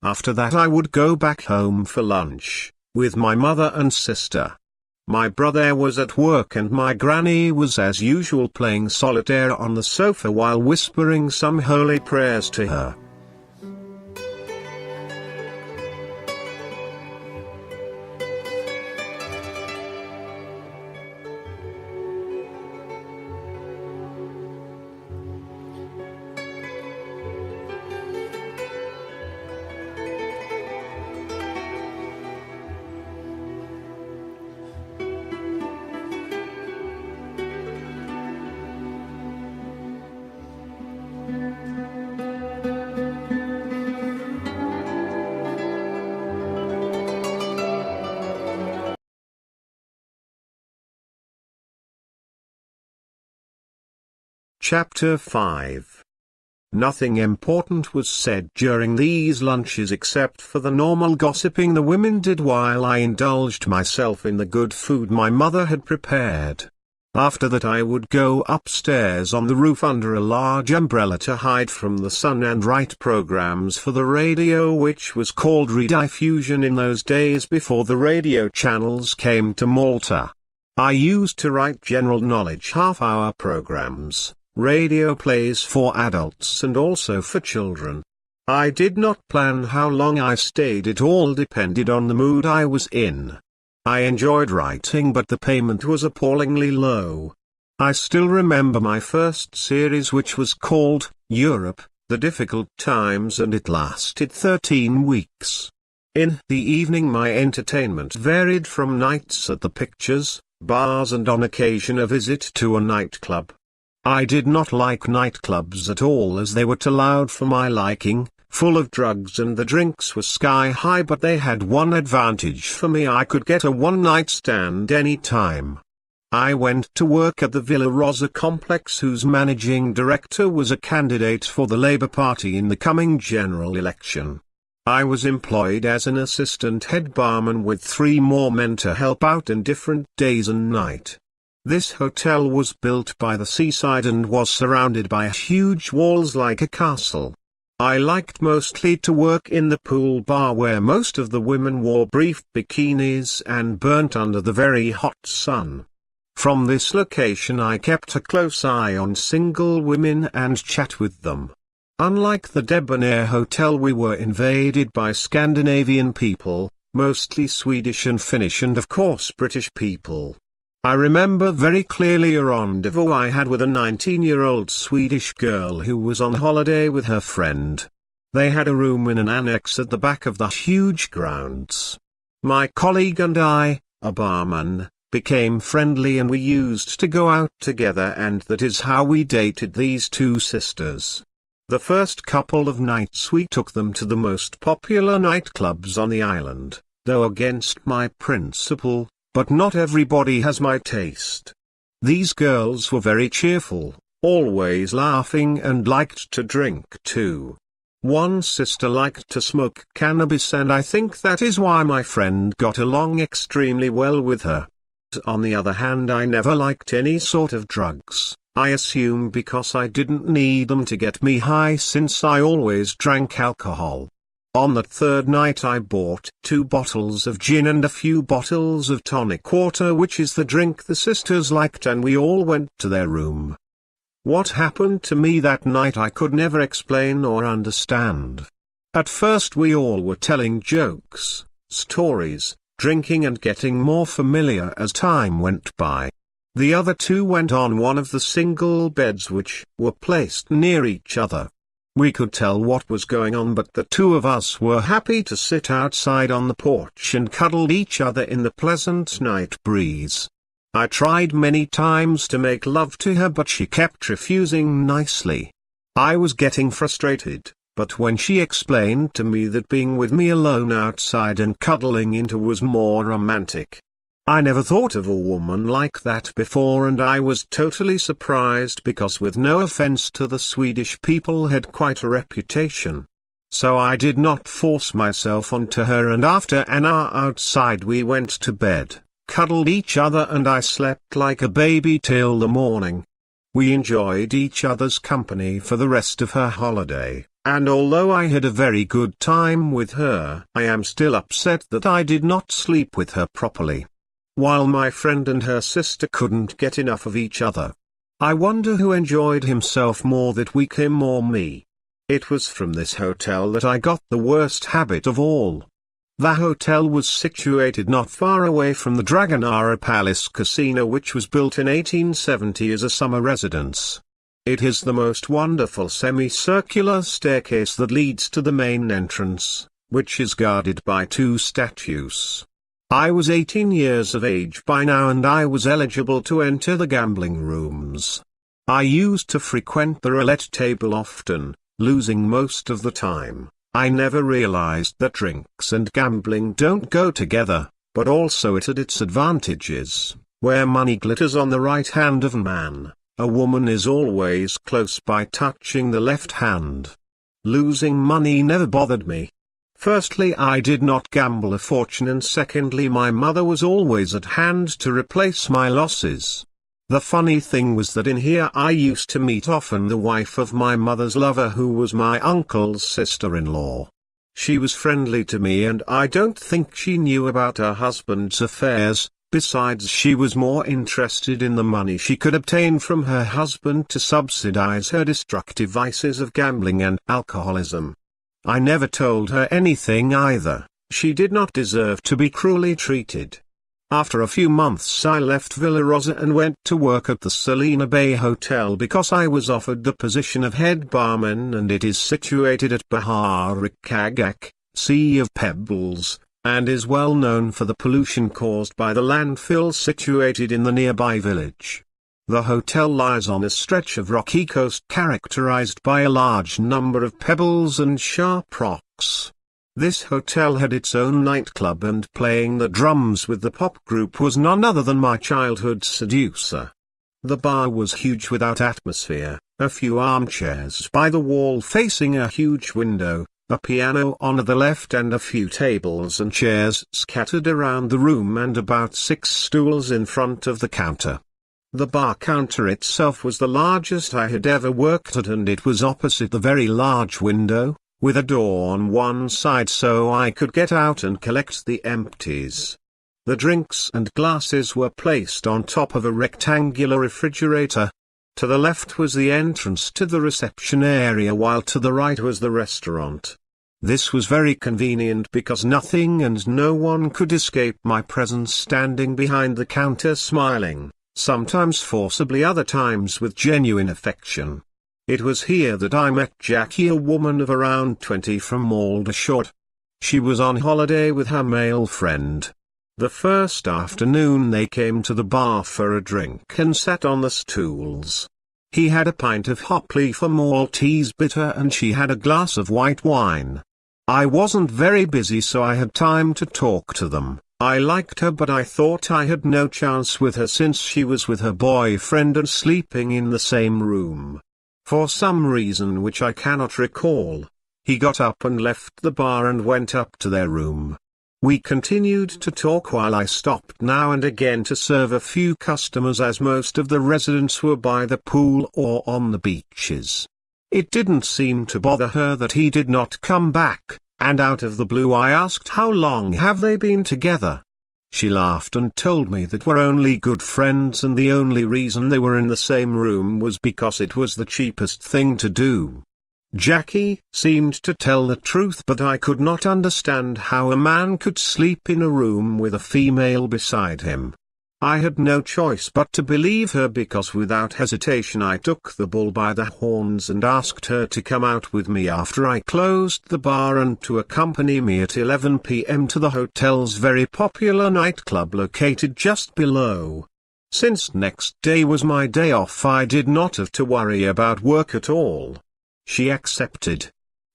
After that I would go back home for lunch, with my mother and sister. My brother was at work and my granny was as usual playing solitaire on the sofa while whispering some holy prayers to her. Chapter 5. Nothing important was said during these lunches except for the normal gossiping the women did while I indulged myself in the good food my mother had prepared. After that I would go upstairs on the roof under a large umbrella to hide from the sun and write programs for the radio, which was called rediffusion in those days before the radio channels came to Malta. I used to write general knowledge half-hour programs, radio plays for adults and also for children. I did not plan how long I stayed, it all depended on the mood I was in. I enjoyed writing, but the payment was appallingly low. I still remember my first series, which was called Europe, The Difficult Times, and it lasted 13 weeks. In the evening my entertainment varied from nights at the pictures, bars, and on occasion a visit to a nightclub. I did not like nightclubs at all, as they were too loud for my liking, full of drugs, and the drinks were sky high, but they had one advantage for me: I could get a one-night stand any time. I went to work at the Villa Rosa complex, whose managing director was a candidate for the Labour Party in the coming general election. I was employed as an assistant head barman with 3 more men to help out in different days and night. This hotel was built by the seaside and was surrounded by huge walls like a castle. I liked mostly to work in the pool bar, where most of the women wore brief bikinis and burnt under the very hot sun. From this location I kept a close eye on single women and chat with them. Unlike the Debonair Hotel, we were invaded by Scandinavian people, mostly Swedish and Finnish, and of course British people. I remember very clearly a rendezvous I had with a 19-year-old Swedish girl who was on holiday with her friend. They had a room in an annex at the back of the huge grounds. My colleague and I, a barman, became friendly, and we used to go out together, and that is how we dated these 2 sisters. The first couple of nights we took them to the most popular nightclubs on the island, though against my principle, but not everybody has my taste. These girls were very cheerful, always laughing, and liked to drink too. One sister liked to smoke cannabis, and I think that is why my friend got along extremely well with her. On the other hand, I never liked any sort of drugs. I assume because I didn't need them to get me high, since I always drank alcohol. On that 3rd night I bought 2 bottles of gin and a few bottles of tonic water, which is the drink the sisters liked, and we all went to their room. What happened to me that night I could never explain or understand. At first we all were telling jokes, stories, drinking, and getting more familiar as time went by. The other 2 went on one of the single beds which were placed near each other. We could tell what was going on, but the 2 of us were happy to sit outside on the porch and cuddled each other in the pleasant night breeze. I tried many times to make love to her, but she kept refusing nicely. I was getting frustrated, but when she explained to me that being with me alone outside and cuddling into was more romantic, I never thought of a woman like that before, and I was totally surprised, because, with no offense to the Swedish people, had quite a reputation. So I did not force myself onto her, and after an hour outside we went to bed, cuddled each other, and I slept like a baby till the morning. We enjoyed each other's company for the rest of her holiday, and although I had a very good time with her, I am still upset that I did not sleep with her properly. While my friend and her sister couldn't get enough of each other. I wonder who enjoyed himself more, that week, him or me. It was from this hotel that I got the worst habit of all. The hotel was situated not far away from the Dragonara Palace Casino, which was built in 1870 as a summer residence. It is the most wonderful semicircular staircase that leads to the main entrance, which is guarded by 2 statues. I was 18 years of age by now, and I was eligible to enter the gambling rooms. I used to frequent the roulette table often, losing most of the time. I never realized that drinks and gambling don't go together, but also it had its advantages. Where money glitters on the right hand of man, a woman is always close by, touching the left hand. Losing money never bothered me. Firstly, I did not gamble a fortune, and secondly, my mother was always at hand to replace my losses. The funny thing was that in here I used to meet often the wife of my mother's lover, who was my uncle's sister-in-law. She was friendly to me, and I don't think she knew about her husband's affairs, Besides, she was more interested in the money she could obtain from her husband to subsidize her destructive vices of gambling and alcoholism. I never told her anything either. She did not deserve to be cruelly treated. After a few months I left Villa Rosa and went to work at the Salina Bay Hotel because I was offered the position of head barman, and it is situated at Baharikagak, Sea of Pebbles, and is well known for the pollution caused by the landfill situated in the nearby village. The hotel lies on a stretch of rocky coast characterized by a large number of pebbles and sharp rocks. This hotel had its own nightclub, and playing the drums with the pop group was none other than my childhood seducer. The bar was huge without atmosphere, a few armchairs by the wall facing a huge window, a piano on the left and a few tables and chairs scattered around the room, and about 6 stools in front of the counter. The bar counter itself was the largest I had ever worked at, and it was opposite the very large window, with a door on one side so I could get out and collect the empties. The drinks and glasses were placed on top of a rectangular refrigerator. To the left was the entrance to the reception area, while to the right was the restaurant. This was very convenient because nothing and no one could escape my presence, standing behind the counter smiling, sometimes forcibly, other times with genuine affection. It was here that I met Jackie, a woman of around 20 from Aldershot. She was on holiday with her male friend. The first afternoon they came to the bar for a drink and sat on the stools. He had a pint of hop leaf Maltese bitter and she had a glass of white wine. I wasn't very busy so I had time to talk to them. I liked her, but I thought I had no chance with her since she was with her boyfriend and sleeping in the same room. For some reason which I cannot recall, he got up and left the bar and went up to their room. We continued to talk while I stopped now and again to serve a few customers, as most of the residents were by the pool or on the beaches. It didn't seem to bother her that he did not come back, and out of the blue I asked, "How long have they been together?" She laughed and told me that we're only good friends, and the only reason they were in the same room was because it was the cheapest thing to do. Jackie seemed to tell the truth, but I could not understand how a man could sleep in a room with a female beside him. I had no choice but to believe her because without hesitation I took the bull by the horns and asked her to come out with me after I closed the bar and to accompany me at 11 p.m. to the hotel's very popular nightclub located just below. Since next day was my day off, I did not have to worry about work at all. She accepted.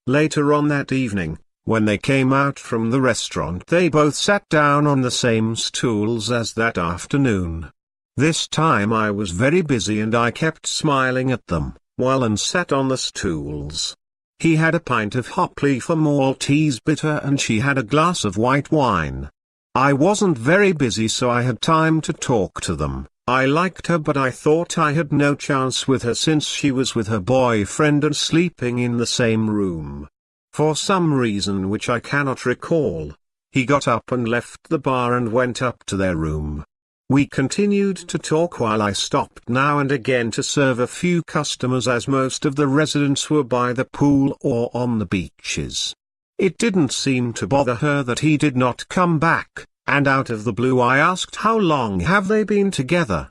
Later on that evening, when they came out from the restaurant, they both sat down on the same stools as that afternoon. This time I was very busy and I kept smiling at them, while Anne sat on the stools. He had a pint of hop leaf Maltese bitter and she had a glass of white wine. I wasn't very busy so I had time to talk to them. I liked her, but I thought I had no chance with her since she was with her boyfriend and sleeping in the same room. For some reason which I cannot recall, he got up and left the bar and went up to their room. We continued to talk while I stopped now and again to serve a few customers, as most of the residents were by the pool or on the beaches. It didn't seem to bother her that he did not come back, and out of the blue I asked, "How long have they been together?"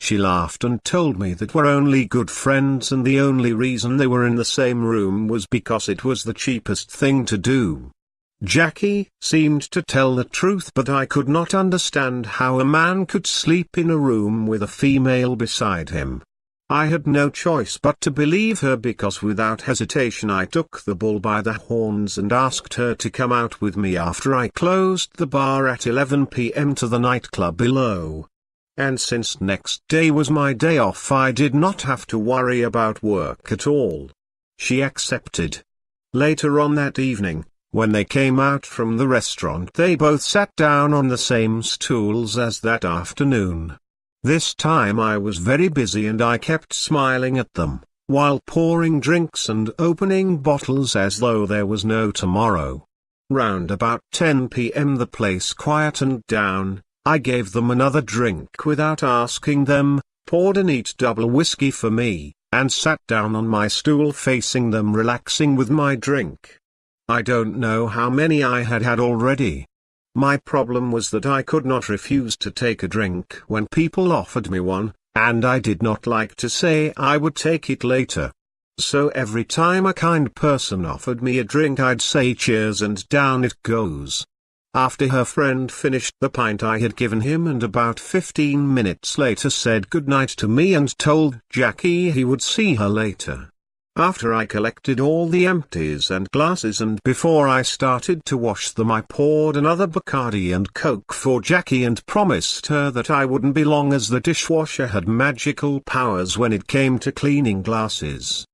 She laughed and told me that we're only good friends, and the only reason they were in the same room was because it was the cheapest thing to do. Jackie seemed to tell the truth, but I could not understand how a man could sleep in a room with a female beside him. I had no choice but to believe her because without hesitation I took the bull by the horns and asked her to come out with me after I closed the bar at 11 p.m. to the nightclub below. And since next day was my day off, I did not have to worry about work at all. She accepted. Later on that evening, when they came out from the restaurant, they both sat down on the same stools as that afternoon. This time I was very busy and I kept smiling at them, while pouring drinks and opening bottles as though there was no tomorrow. Round about 10 p.m. the place quietened down, I gave them another drink without asking them, poured a neat double whiskey for me, and sat down on my stool facing them, relaxing with my drink. I don't know how many I had had already. My problem was that I could not refuse to take a drink when people offered me one, and I did not like to say I would take it later. So every time a kind person offered me a drink, I'd say cheers and down it goes. After her friend finished the pint I had given him and about 15 minutes later said goodnight to me and told Jackie he would see her later. After I collected all the empties and glasses and before I started to wash them, I poured another Bacardi and Coke for Jackie and promised her that I wouldn't be long, as the dishwasher had magical powers when it came to cleaning glasses.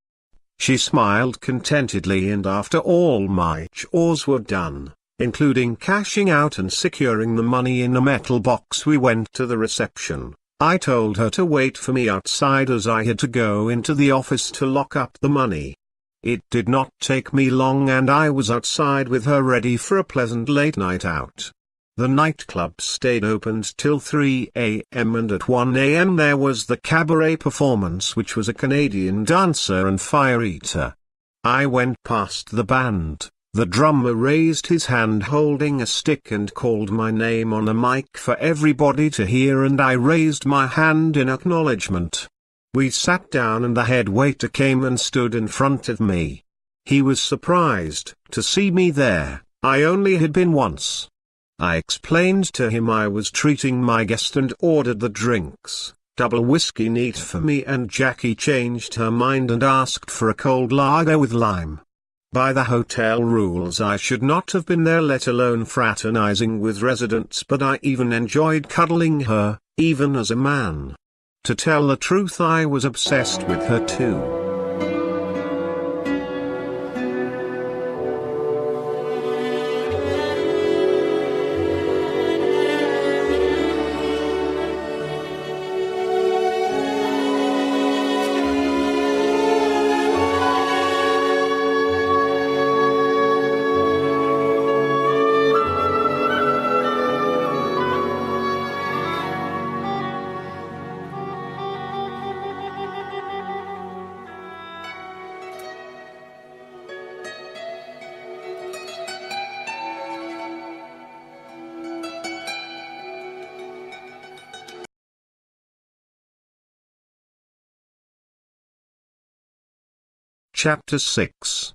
She smiled contentedly, and after all my chores were done, including cashing out and securing the money in a metal box, we went to the reception. I told her to wait for me outside as I had to go into the office to lock up the money. It did not take me long and I was outside with her ready for a pleasant late night out. The nightclub stayed open till 3 a.m. and at 1 a.m. there was the cabaret performance, which was a Canadian dancer and fire eater. I went past the band. The drummer raised his hand holding a stick and called my name on a mic for everybody to hear, and I raised my hand in acknowledgement. We sat down and the head waiter came and stood in front of me. He was surprised to see me there. I only had been once. I explained to him I was treating my guest and ordered the drinks, double whiskey neat for me, and Jackie changed her mind and asked for a cold lager with lime. By the hotel rules I should not have been there, let alone fraternizing with residents, but I even enjoyed cuddling her, even as a man. To tell the truth, I was obsessed with her too. Chapter 6.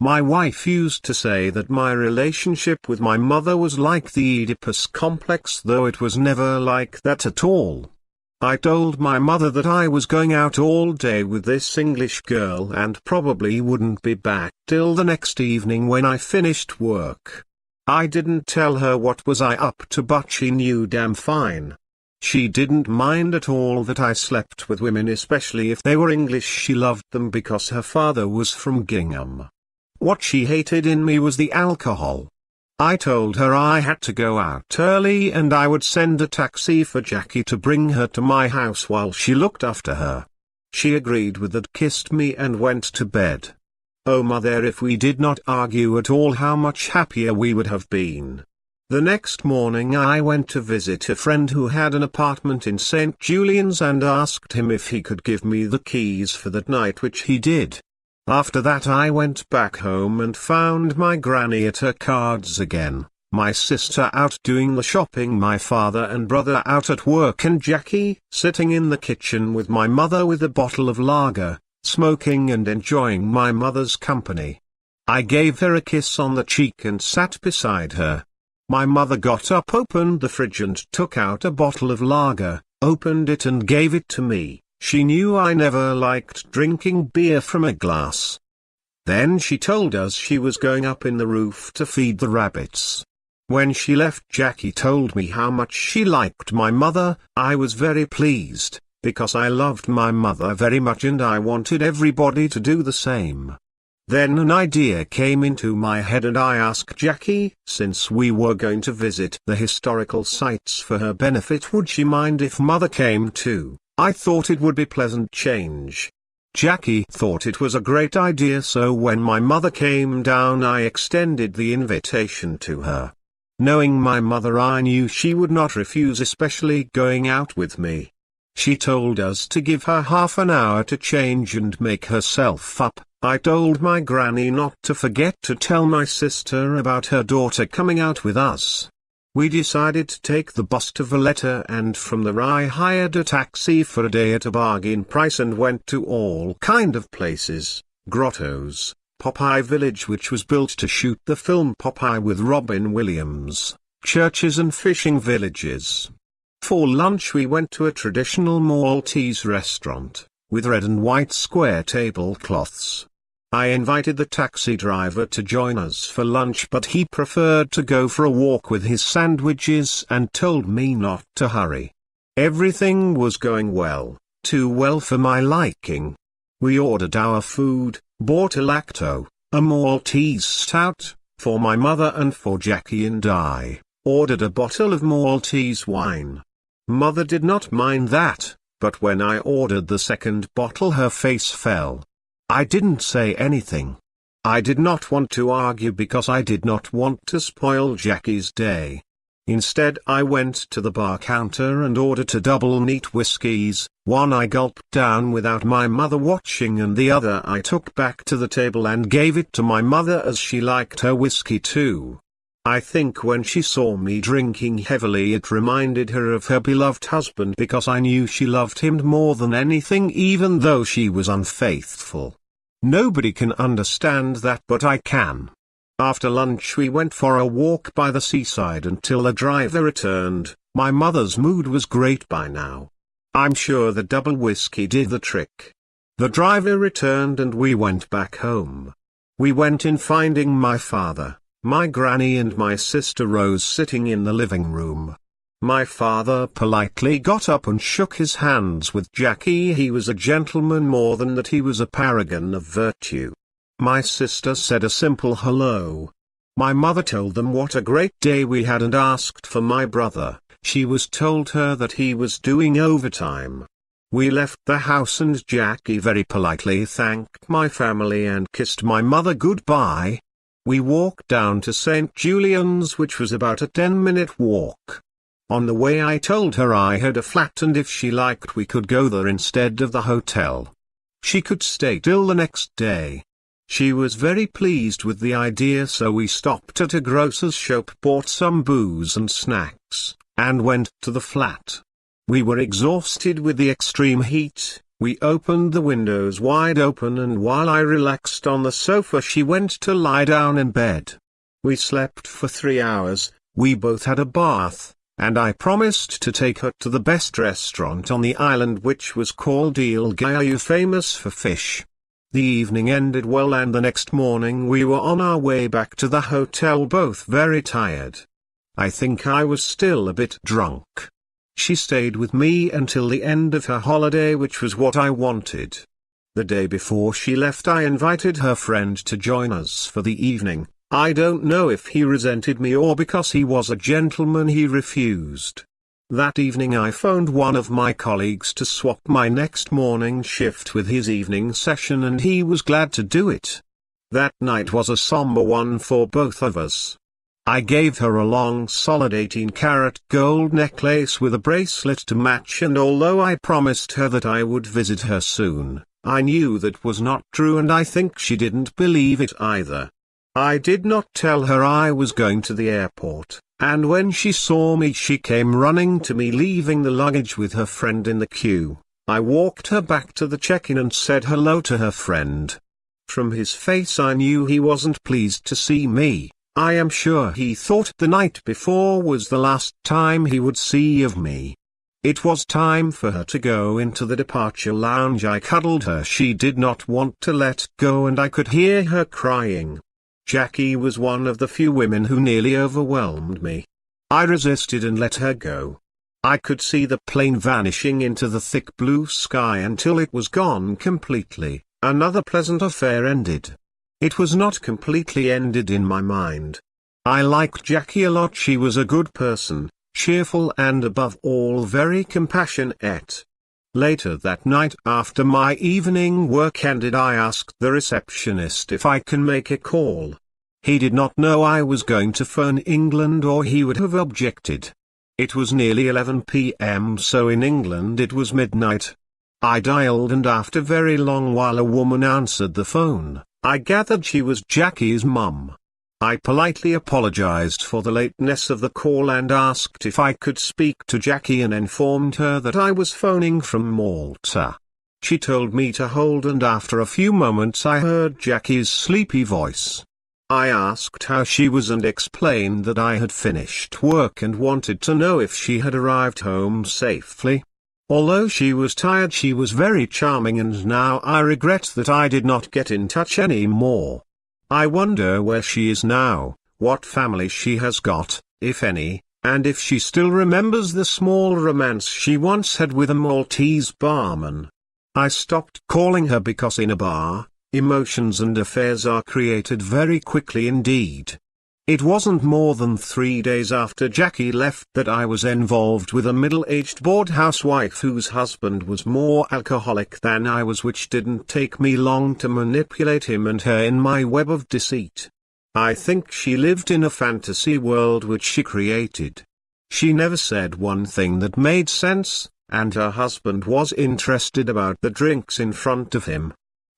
My wife used to say that my relationship with my mother was like the Oedipus complex, though it was never like that at all. I told my mother that I was going out all day with this English girl and probably wouldn't be back till the next evening when I finished work. I didn't tell her what was I up to, but she knew damn fine. She didn't mind at all that I slept with women, especially if they were English. She loved them because her father was from Gingham. What she hated in me was the alcohol. I told her I had to go out early and I would send a taxi for Jackie to bring her to my house while she looked after her. She agreed with that, kissed me and went to bed. Oh mother, if we did not argue at all, how much happier we would have been. The next morning I went to visit a friend who had an apartment in St. Julian's and asked him if he could give me the keys for that night, which he did. After that I went back home and found my granny at her cards again, my sister out doing the shopping, my father and brother out at work, and Jackie sitting in the kitchen with my mother with a bottle of lager, smoking and enjoying my mother's company. I gave her a kiss on the cheek and sat beside her. My mother got up, opened the fridge and took out a bottle of lager, opened it and gave it to me. She knew I never liked drinking beer from a glass. Then she told us she was going up in the roof to feed the rabbits. When she left, Jackie told me how much she liked my mother. I was very pleased, because I loved my mother very much and I wanted everybody to do the same. Then an idea came into my head and I asked Jackie, since we were going to visit the historical sites for her benefit, would she mind if mother came too? I thought it would be pleasant change. Jackie thought it was a great idea, so when my mother came down I extended the invitation to her. Knowing my mother, I knew she would not refuse, especially going out with me. She told us to give her half an hour to change and make herself up. I told my granny not to forget to tell my sister about her daughter coming out with us. We decided to take the bus to Valletta, and from there I hired a taxi for a day at a bargain price and went to all kind of places: grottos, Popeye Village, which was built to shoot the film Popeye with Robin Williams, churches and fishing villages. For lunch we went to a traditional Maltese restaurant, with red and white square tablecloths. I invited the taxi driver to join us for lunch, but he preferred to go for a walk with his sandwiches and told me not to hurry. Everything was going well, too well for my liking. We ordered our food, bought a Lacto, a Maltese stout, for my mother, and for Jackie and I, ordered a bottle of Maltese wine. Mother did not mind that, but when I ordered the second bottle her face fell. I didn't say anything. I did not want to argue because I did not want to spoil Jackie's day. Instead I went to the bar counter and ordered 2 double neat whiskies. One I gulped down without my mother watching, and the other I took back to the table and gave it to my mother, as she liked her whiskey too. I think when she saw me drinking heavily it reminded her of her beloved husband, because I knew she loved him more than anything, even though she was unfaithful. Nobody can understand that, but I can. After lunch we went for a walk by the seaside until the driver returned. My mother's mood was great by now. I'm sure the double whiskey did the trick. The driver returned and we went back home. We went in, finding my father, my granny and my sister Rose sitting in the living room. My father politely got up and shook his hands with Jackie. He was a gentleman more than that, he was a paragon of virtue. My sister said a simple hello. My mother told them what a great day we had and asked for my brother. She was told her that he was doing overtime. We left the house and Jackie very politely thanked my family and kissed my mother goodbye. We walked down to St. Julian's, which was about a 10-minute walk. On the way I told her I had a flat and if she liked we could go there instead of the hotel. She could stay till the next day. She was very pleased with the idea, so we stopped at a grocer's shop, bought some booze and snacks, and went to the flat. We were exhausted with the extreme heat. We opened the windows wide open, and while I relaxed on the sofa she went to lie down in bed. We slept for 3 hours, we both had a bath, and I promised to take her to the best restaurant on the island, which was called Il Gaiaio, famous for fish. The evening ended well, and the next morning we were on our way back to the hotel, both very tired. I think I was still a bit drunk. She stayed with me until the end of her holiday, which was what I wanted. The day before she left I invited her friend to join us for the evening. I don't know if he resented me or because he was a gentleman he refused. That evening I phoned one of my colleagues to swap my next morning shift with his evening session, and he was glad to do it. That night was a somber one for both of us. I gave her a long solid 18-karat gold necklace with a bracelet to match, and although I promised her that I would visit her soon, I knew that was not true, and I think she didn't believe it either. I did not tell her I was going to the airport, and when she saw me she came running to me, leaving the luggage with her friend in the queue. I walked her back to the check-in and said hello to her friend. From his face I knew he wasn't pleased to see me. I am sure he thought the night before was the last time he would see of me. It was time for her to go into the departure lounge. I cuddled her. She did not want to let go, and I could hear her crying. Jackie was one of the few women who nearly overwhelmed me. I resisted and let her go. I could see the plane vanishing into the thick blue sky until it was gone completely. Another pleasant affair ended. It was not completely ended in my mind. I liked Jackie a lot. She was a good person, cheerful, and above all very compassionate. Later that night, after my evening work ended, I asked the receptionist if I can make a call. He did not know I was going to phone England or he would have objected. It was nearly 11 p.m. so in England it was midnight. I dialed and after very long while a woman answered the phone. I gathered she was Jackie's mum. I politely apologized for the lateness of the call and asked if I could speak to Jackie and informed her that I was phoning from Malta. She told me to hold and after a few moments I heard Jackie's sleepy voice. I asked how she was and explained that I had finished work and wanted to know if she had arrived home safely. Although she was tired, she was very charming and now I regret that I did not get in touch anymore. I wonder where she is now, what family she has got, if any, and if she still remembers the small romance she once had with a Maltese barman. I stopped calling her because in a bar, emotions and affairs are created very quickly indeed. It wasn't more than 3 days after Jackie left that I was involved with a middle-aged bored housewife whose husband was more alcoholic than I was, which didn't take me long to manipulate him and her in my web of deceit. I think she lived in a fantasy world which she created. She never said one thing that made sense, and her husband was interested about the drinks in front of him.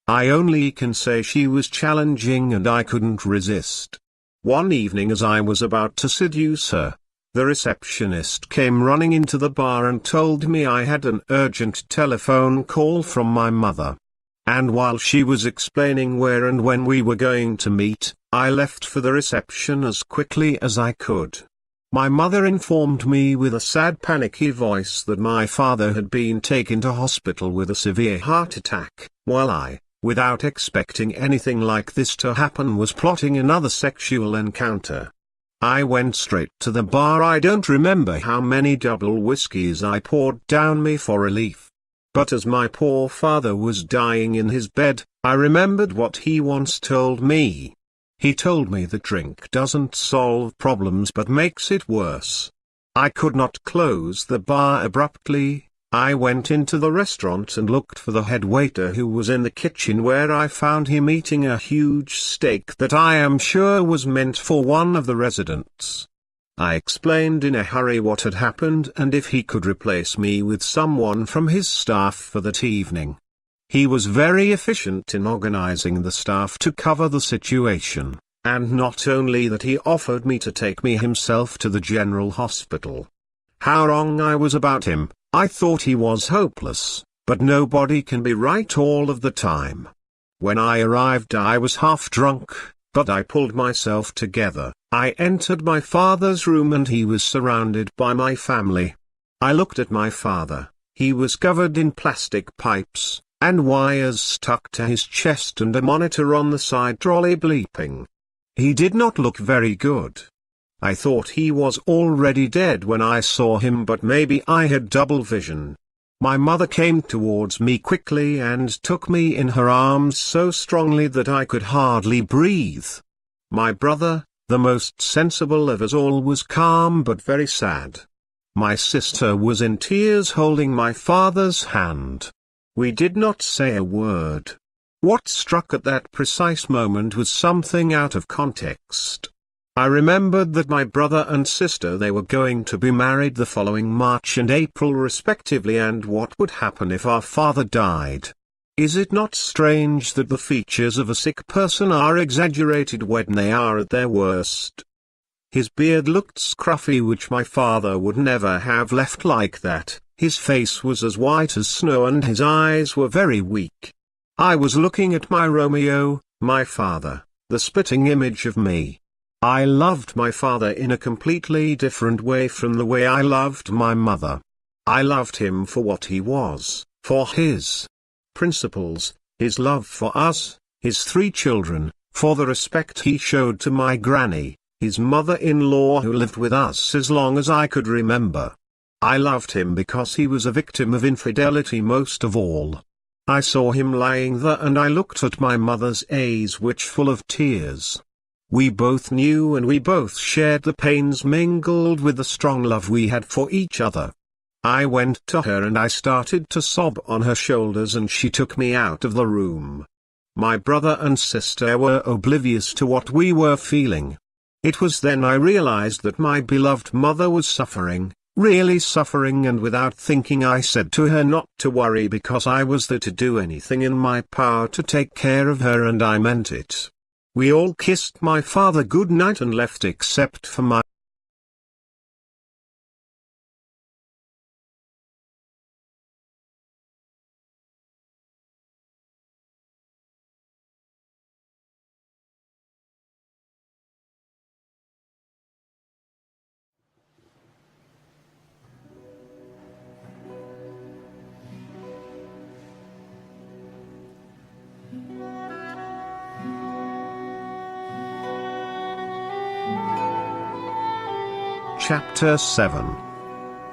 I only can say she was challenging and I couldn't resist. One evening as I was about to seduce her, the receptionist came running into the bar and told me I had an urgent telephone call from my mother. And while she was explaining where and when we were going to meet, I left for the reception as quickly as I could. My mother informed me with a sad panicky voice that my father had been taken to hospital with a severe heart attack, while I, without expecting anything like this to happen, was plotting another sexual encounter. I went straight to the bar. I don't remember how many double whiskeys I poured down me for relief. But as my poor father was dying in his bed, I remembered what he once told me. He told me that drink doesn't solve problems but makes it worse. I could not close the bar abruptly. I went into the restaurant and looked for the head waiter who was in the kitchen, where I found him eating a huge steak that I am sure was meant for one of the residents. I explained in a hurry what had happened and if he could replace me with someone from his staff for that evening. He was very efficient in organizing the staff to cover the situation, and not only that, he offered me to take me himself to the general hospital. How wrong I was about him. I thought he was hopeless, but nobody can be right all of the time. When I arrived I was half drunk, but I pulled myself together. I entered my father's room and he was surrounded by my family. I looked at my father. He was covered in plastic pipes, and wires stuck to his chest and a monitor on the side trolley bleeping. He did not look very good. I thought he was already dead when I saw him, but maybe I had double vision. My mother came towards me quickly and took me in her arms so strongly that I could hardly breathe. My brother, the most sensible of us all, was calm but very sad. My sister was in tears holding my father's hand. We did not say a word. What struck at that precise moment was something out of context. I remembered that my brother and sister, they were going to be married the following March and April respectively, and what would happen if our father died. Is it not strange that the features of a sick person are exaggerated when they are at their worst? His beard looked scruffy, which my father would never have left like that. His face was as white as snow and his eyes were very weak. I was looking at my Romeo, my father, the spitting image of me. I loved my father in a completely different way from the way I loved my mother. I loved him for what he was, for his principles, his love for us, his 3 children, for the respect he showed to my granny, his mother-in-law who lived with us as long as I could remember. I loved him because he was a victim of infidelity most of all. I saw him lying there and I looked at my mother's eyes, which full of tears. We both knew and we both shared the pains mingled with the strong love we had for each other. I went to her and I started to sob on her shoulders and she took me out of the room. My brother and sister were oblivious to what we were feeling. It was then I realized that my beloved mother was suffering, really suffering, and without thinking I said to her not to worry because I was there to do anything in my power to take care of her, and I meant it. We all kissed my father good night and left except for my Chapter 7.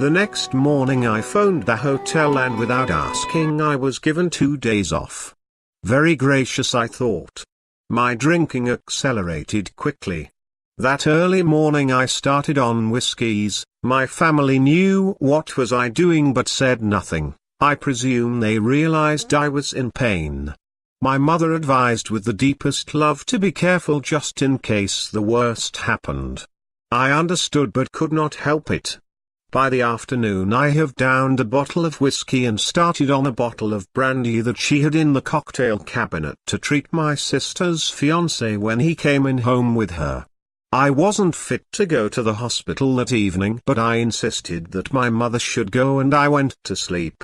The next morning I phoned the hotel, and without asking I was given 2 days off. Very gracious, I thought. My drinking accelerated quickly. That early morning I started on whiskies. My family knew what was I doing but said nothing. I presume they realized I was in pain. My mother advised with the deepest love to be careful just in case the worst happened. I understood but could not help it. By the afternoon I have downed a bottle of whiskey and started on a bottle of brandy that she had in the cocktail cabinet to treat my sister's fiancé when he came in home with her. I wasn't fit to go to the hospital that evening, but I insisted that my mother should go, and I went to sleep.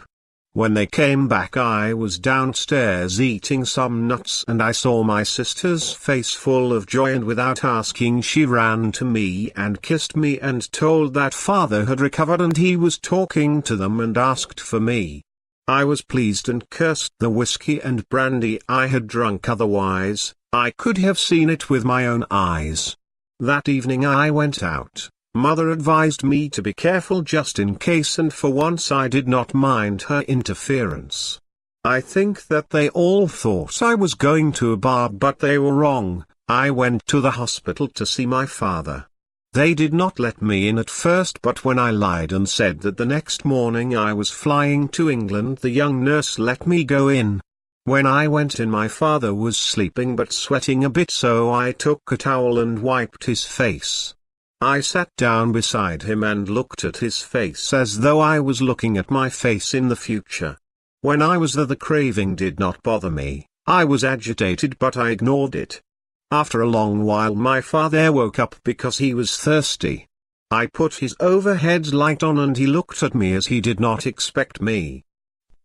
When they came back I was downstairs eating some nuts, and I saw my sister's face full of joy, and without asking she ran to me and kissed me and told that father had recovered and he was talking to them, and asked for me. I was pleased and cursed the whiskey and brandy I had drunk, otherwise I could have seen it with my own eyes. That evening I went out. Mother advised me to be careful just in case, and for once I did not mind her interference. I think that they all thought I was going to a bar, but they were wrong. I went to the hospital to see my father. They did not let me in at first, but when I lied and said that the next morning I was flying to England, the young nurse let me go in. When I went in, my father was sleeping but sweating a bit, so I took a towel and wiped his face. I sat down beside him and looked at his face as though I was looking at my face in the future. When I was there, the craving did not bother me. I was agitated, but I ignored it. After a long while my father woke up because he was thirsty. I put his overhead light on and he looked at me as he did not expect me.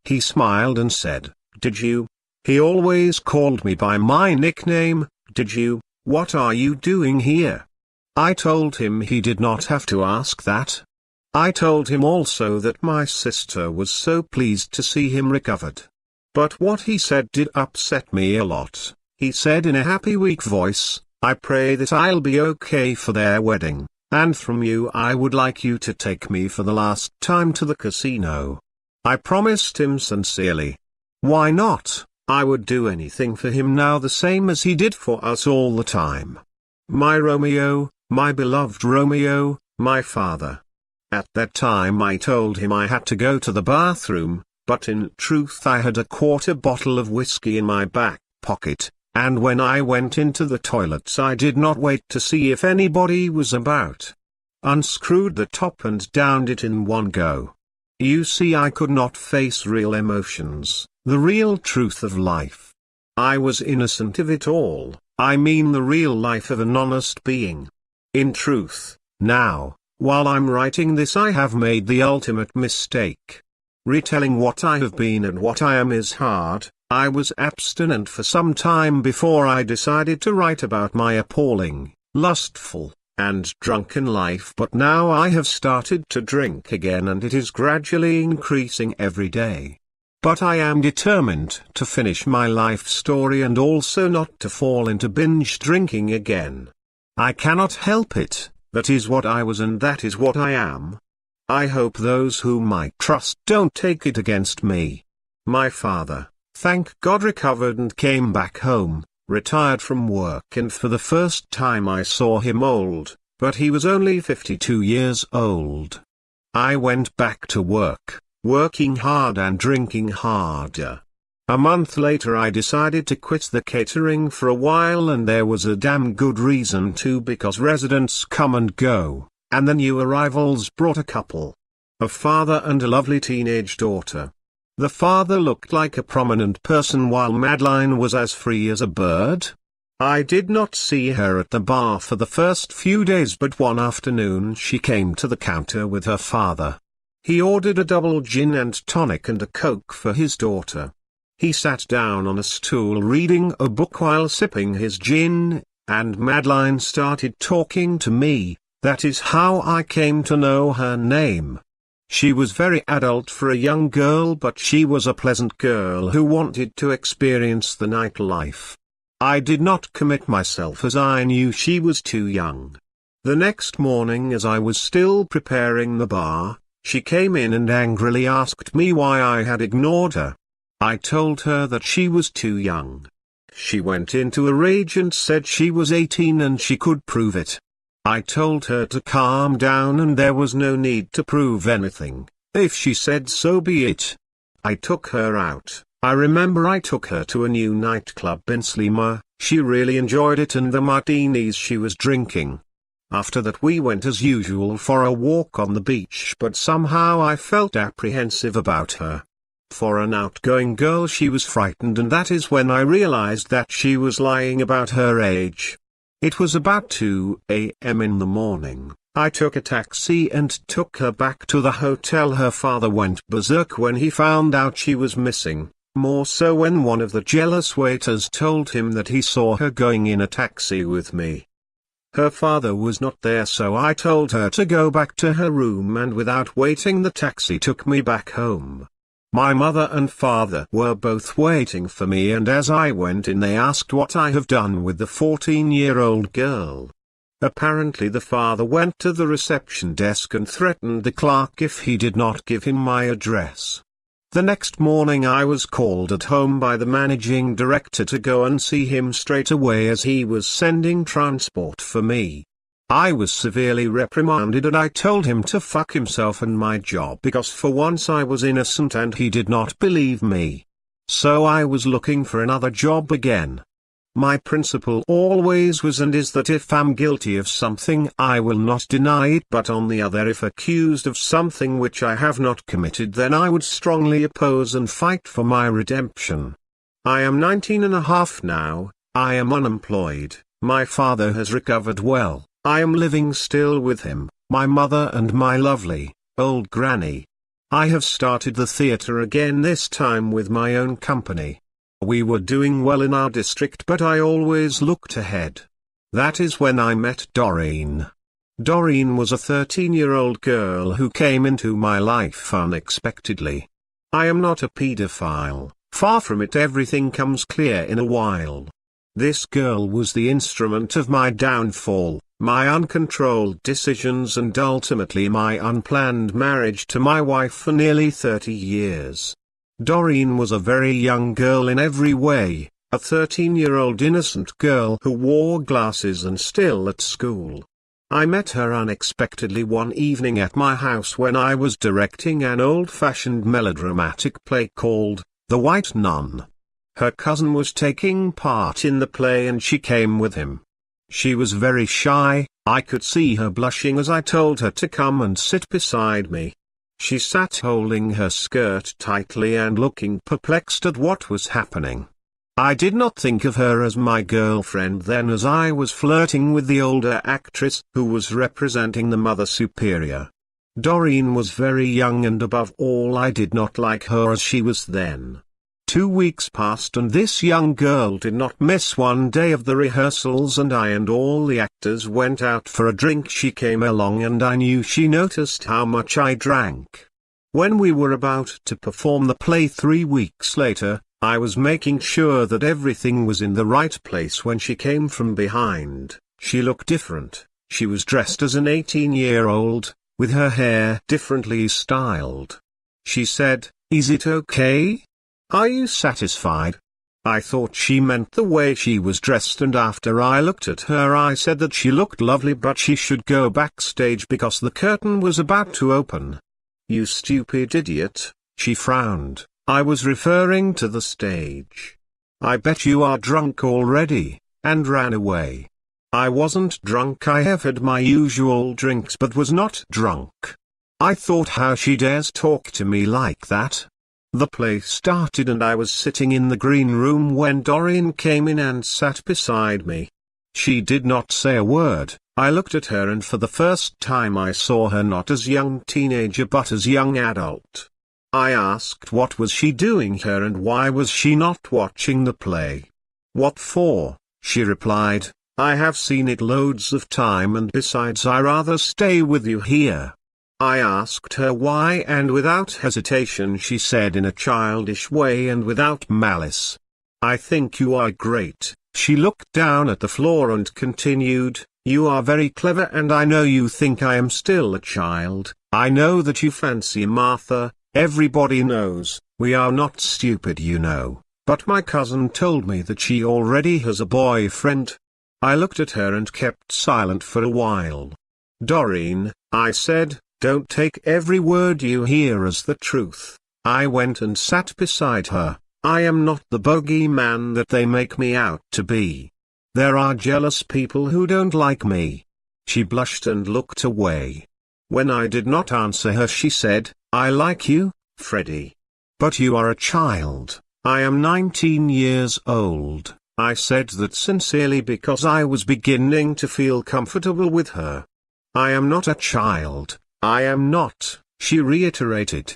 He smiled and said, "Did you?" He always called me by my nickname, "Did you? What are you doing here?" I told him he did not have to ask that. I told him also that my sister was so pleased to see him recovered. But what he said did upset me a lot. He said in a happy, weak voice, "I pray that I'll be okay for their wedding, and from you I would like you to take me for the last time to the casino." I promised him sincerely. Why not? I would do anything for him now, the same as he did for us all the time. My Romeo, my beloved Romeo, my father. At that time I told him I had to go to the bathroom, but in truth I had a quarter bottle of whiskey in my back pocket, and when I went into the toilets I did not wait to see if anybody was about. Unscrewed the top and downed it in one go. You see, I could not face real emotions, the real truth of life. I was innocent of it all, I mean the real life of an honest being. In truth, now, while I'm writing this, I have made the ultimate mistake. Retelling what I have been and what I am is hard. I was abstinent for some time before I decided to write about my appalling, lustful, and drunken life, but now I have started to drink again, and it is gradually increasing every day. But I am determined to finish my life story and also not to fall into binge drinking again. I cannot help it, that is what I was and that is what I am. I hope those whom I trust don't take it against me. My father, thank God, recovered and came back home, retired from work, and for the first time I saw him old, but he was only 52 years old. I went back to work, working hard and drinking harder. A month later I decided to quit the catering for a while, and there was a damn good reason to, because residents come and go, and the new arrivals brought a couple. A father and a lovely teenage daughter. The father looked like a prominent person while Madeline was as free as a bird. I did not see her at the bar for the first few days, but one afternoon she came to the counter with her father. He ordered a double gin and tonic and a Coke for his daughter. He sat down on a stool reading a book while sipping his gin, and Madeline started talking to me. That is how I came to know her name. She was very adult for a young girl, but she was a pleasant girl who wanted to experience the nightlife. I did not commit myself as I knew she was too young. The next morning, as I was still preparing the bar, she came in and angrily asked me why I had ignored her. I told her that she was too young. She went into a rage and said she was 18 and she could prove it. I told her to calm down and there was no need to prove anything. If she said so, be it. I took her out. I remember I took her to a new nightclub in Slima. She really enjoyed it and the martinis she was drinking. After that we went as usual for a walk on the beach, but somehow I felt apprehensive about her. For an outgoing girl she was frightened, and that is when I realized that she was lying about her age. It was about 2 a.m. in the morning. I took a taxi and took her back to the hotel. Her father went berserk when he found out she was missing, more so when one of the jealous waiters told him that he saw her going in a taxi with me. Her father was not there, so I told her to go back to her room, and without waiting the taxi took me back home. My mother and father were both waiting for me, and as I went in they asked what I have done with the 14-year-old girl. Apparently the father went to the reception desk and threatened the clerk if he did not give him my address. The next morning I was called at home by the managing director to go and see him straight away, as he was sending transport for me. I was severely reprimanded and I told him to fuck himself and my job, because for once I was innocent and he did not believe me. So I was looking for another job again. My principle always was and is that if I'm guilty of something I will not deny it, but on the other, if accused of something which I have not committed, then I would strongly oppose and fight for my redemption. I am 19 and a half now, I am unemployed, my father has recovered well. I am living still with him, my mother and my lovely, old granny. I have started the theatre again, this time with my own company. We were doing well in our district, but I always looked ahead. That is when I met Doreen. Doreen was a 13-year-old girl who came into my life unexpectedly. I am not a pedophile, far from it, everything comes clear in a while. This girl was the instrument of my downfall, my uncontrolled decisions, and ultimately my unplanned marriage to my wife for nearly 30 years. Doreen was a very young girl in every way, a 13-year-old innocent girl who wore glasses and still at school. I met her unexpectedly one evening at my house when I was directing an old-fashioned melodramatic play called The White Nun. Her cousin was taking part in the play and she came with him. She was very shy, I could see her blushing as I told her to come and sit beside me. She sat holding her skirt tightly and looking perplexed at what was happening. I did not think of her as my girlfriend then, as I was flirting with the older actress who was representing the Mother Superior. Doreen was very young, and above all I did not like her as she was then. 2 weeks passed and this young girl did not miss one day of the rehearsals, and I and all the actors went out for a drink. She came along and I knew she noticed how much I drank. When we were about to perform the play 3 weeks later, I was making sure that everything was in the right place when she came from behind. She looked different. She was dressed as an 18-year-old, with her hair differently styled. She said, "Is it okay? Are you satisfied?" I thought she meant the way she was dressed, and after I looked at her I said that she looked lovely, but she should go backstage because the curtain was about to open. "You stupid idiot," she frowned, I was referring to the stage. I bet you are drunk already, and ran away. I wasn't drunk. I have had my usual drinks but was not drunk. I thought, how she dares talk to me like that. The play started and I was sitting in the green room when Doreen came in and sat beside me. She did not say a word. I looked at her and for the first time I saw her not as young teenager but as young adult. I asked what was she doing here and why was she not watching the play. What for? She replied, I have seen it loads of time and besides I rather stay with you here. I asked her why and without hesitation she said in a childish way and without malice, I think you are great. She looked down at the floor and continued, you are very clever and I know you think I am still a child. I know that you fancy Martha. Everybody knows, we are not stupid you know, but my cousin told me that she already has a boyfriend. I looked at her and kept silent for a while. Doreen, I said, don't take every word you hear as the truth. I went and sat beside her. I am not the bogeyman that they make me out to be. There are jealous people who don't like me. She blushed and looked away. When I did not answer her she said, I like you, Freddie. But you are a child. I am 19 years old. I said that sincerely because I was beginning to feel comfortable with her. I am not a child, I am not, she reiterated.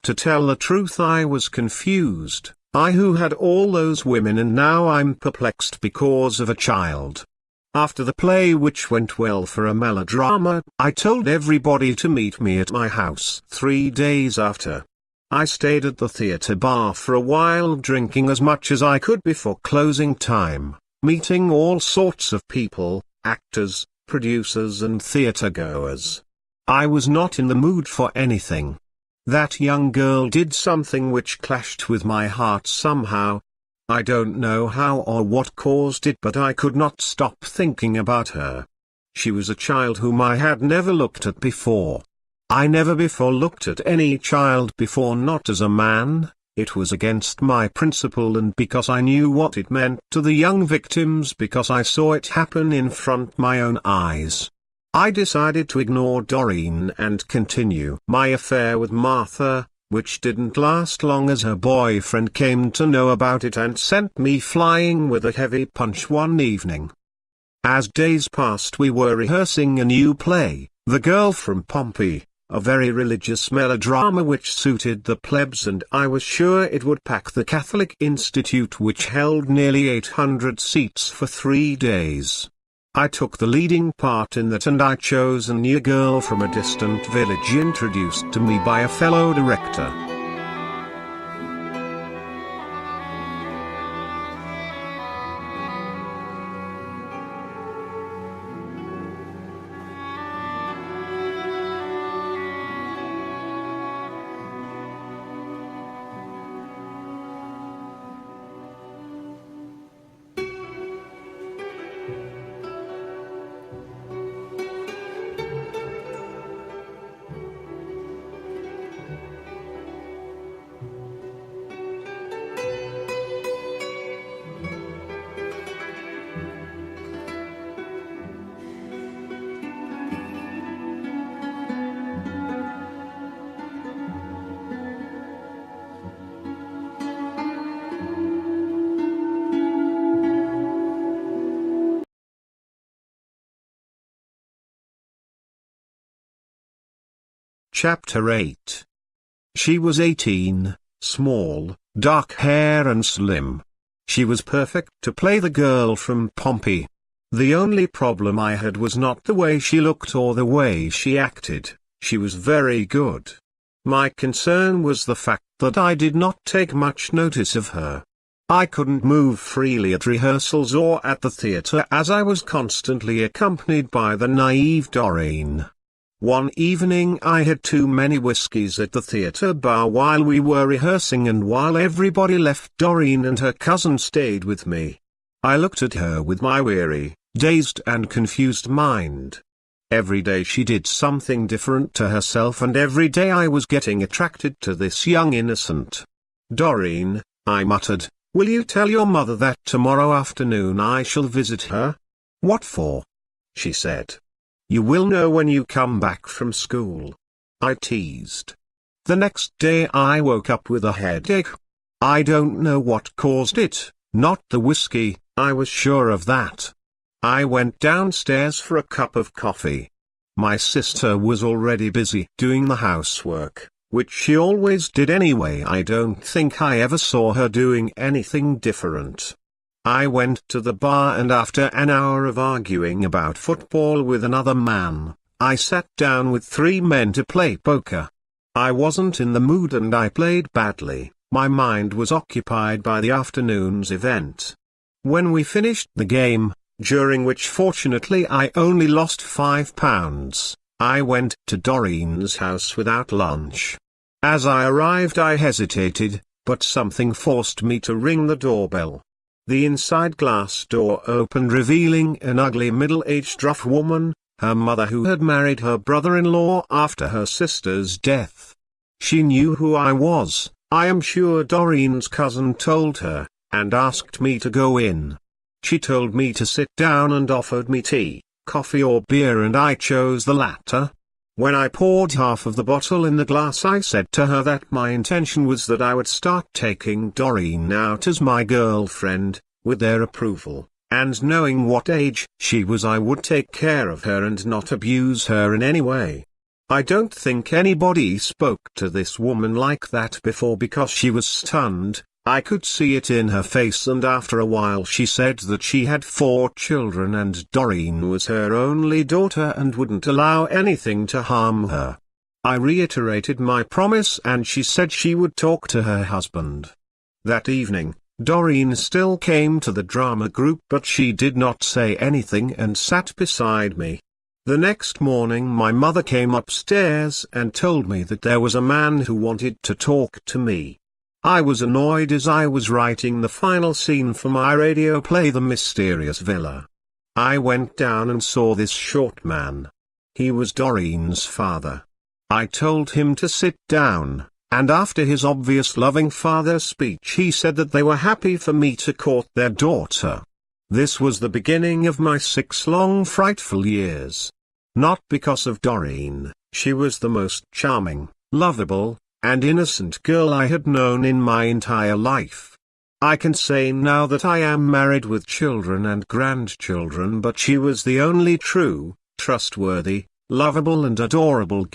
To tell the truth I was confused, I who had all those women and now I'm perplexed because of a child. After the play, which went well for a melodrama, I told everybody to meet me at my house 3 days after. I stayed at the theater bar for a while drinking as much as I could before closing time, meeting all sorts of people, actors, producers and theater goers. I was not in the mood for anything. That young girl did something which clashed with my heart somehow. I don't know how or what caused it but I could not stop thinking about her. She was a child whom I had never looked at before. I never before looked at any child before, not as a man. It was against my principle and because I knew what it meant to the young victims because I saw it happen in front my own eyes. I decided to ignore Doreen and continue my affair with Martha, which didn't last long as her boyfriend came to know about it and sent me flying with a heavy punch one evening. As days passed we were rehearsing a new play, The Girl from Pompeii, a very religious melodrama which suited the plebs and I was sure it would pack the Catholic Institute which held nearly 800 seats for 3 days. I took the leading part in that and I chose a new girl from a distant village introduced to me by a fellow director. Chapter 8. She was 18, small, dark hair and slim. She was perfect to play the girl from Pompeii. The only problem I had was not the way she looked or the way she acted. She was very good. My concern was the fact that I did not take much notice of her. I couldn't move freely at rehearsals or at the theater as I was constantly accompanied by the naive Doreen. One evening I had too many whiskies at the theater bar while we were rehearsing and while everybody left Doreen and her cousin stayed with me. I looked at her with my weary, dazed and confused mind. Every day she did something different to herself and every day I was getting attracted to this young innocent. "Doreen," I muttered, "will you tell your mother that tomorrow afternoon I shall visit her?" "What for?" she said. "You will know when you come back from school," I teased. The next day I woke up with a headache. I don't know what caused it, not the whiskey, I was sure of that. I went downstairs for a cup of coffee. My sister was already busy doing the housework, which she always did anyway. I don't think I ever saw her doing anything different. I went to the bar, and after an hour of arguing about football with another man, I sat down with 3 men to play poker. I wasn't in the mood and I played badly. My mind was occupied by the afternoon's event. When we finished the game, during which fortunately I only lost £5, I went to Doreen's house without lunch. As I arrived I hesitated, but something forced me to ring the doorbell. The inside glass door opened, revealing an ugly middle-aged rough woman, her mother, who had married her brother-in-law after her sister's death. She knew who I was, I am sure Doreen's cousin told her, and asked me to go in. She told me to sit down and offered me tea, coffee or beer, and I chose the latter. When I poured half of the bottle in the glass, I said to her that my intention was that I would start taking Doreen out as my girlfriend, with their approval, and knowing what age she was I would take care of her and not abuse her in any way. I don't think anybody spoke to this woman like that before because she was stunned. I could see it in her face, and after a while she said that she had 4 children and Doreen was her only daughter and wouldn't allow anything to harm her. I reiterated my promise and she said she would talk to her husband. That evening, Doreen still came to the drama group, but she did not say anything and sat beside me. The next morning my mother came upstairs and told me that there was a man who wanted to talk to me. I was annoyed as I was writing the final scene for my radio play The Mysterious Villa. I went down and saw this short man. He was Doreen's father. I told him to sit down, and after his obvious loving father speech he said that they were happy for me to court their daughter. This was the beginning of my 6 long frightful years. Not because of Doreen, she was the most charming, lovable, and innocent girl I had known in my entire life. I can say now that I am married with children and grandchildren, but she was the only true, trustworthy, lovable and adorable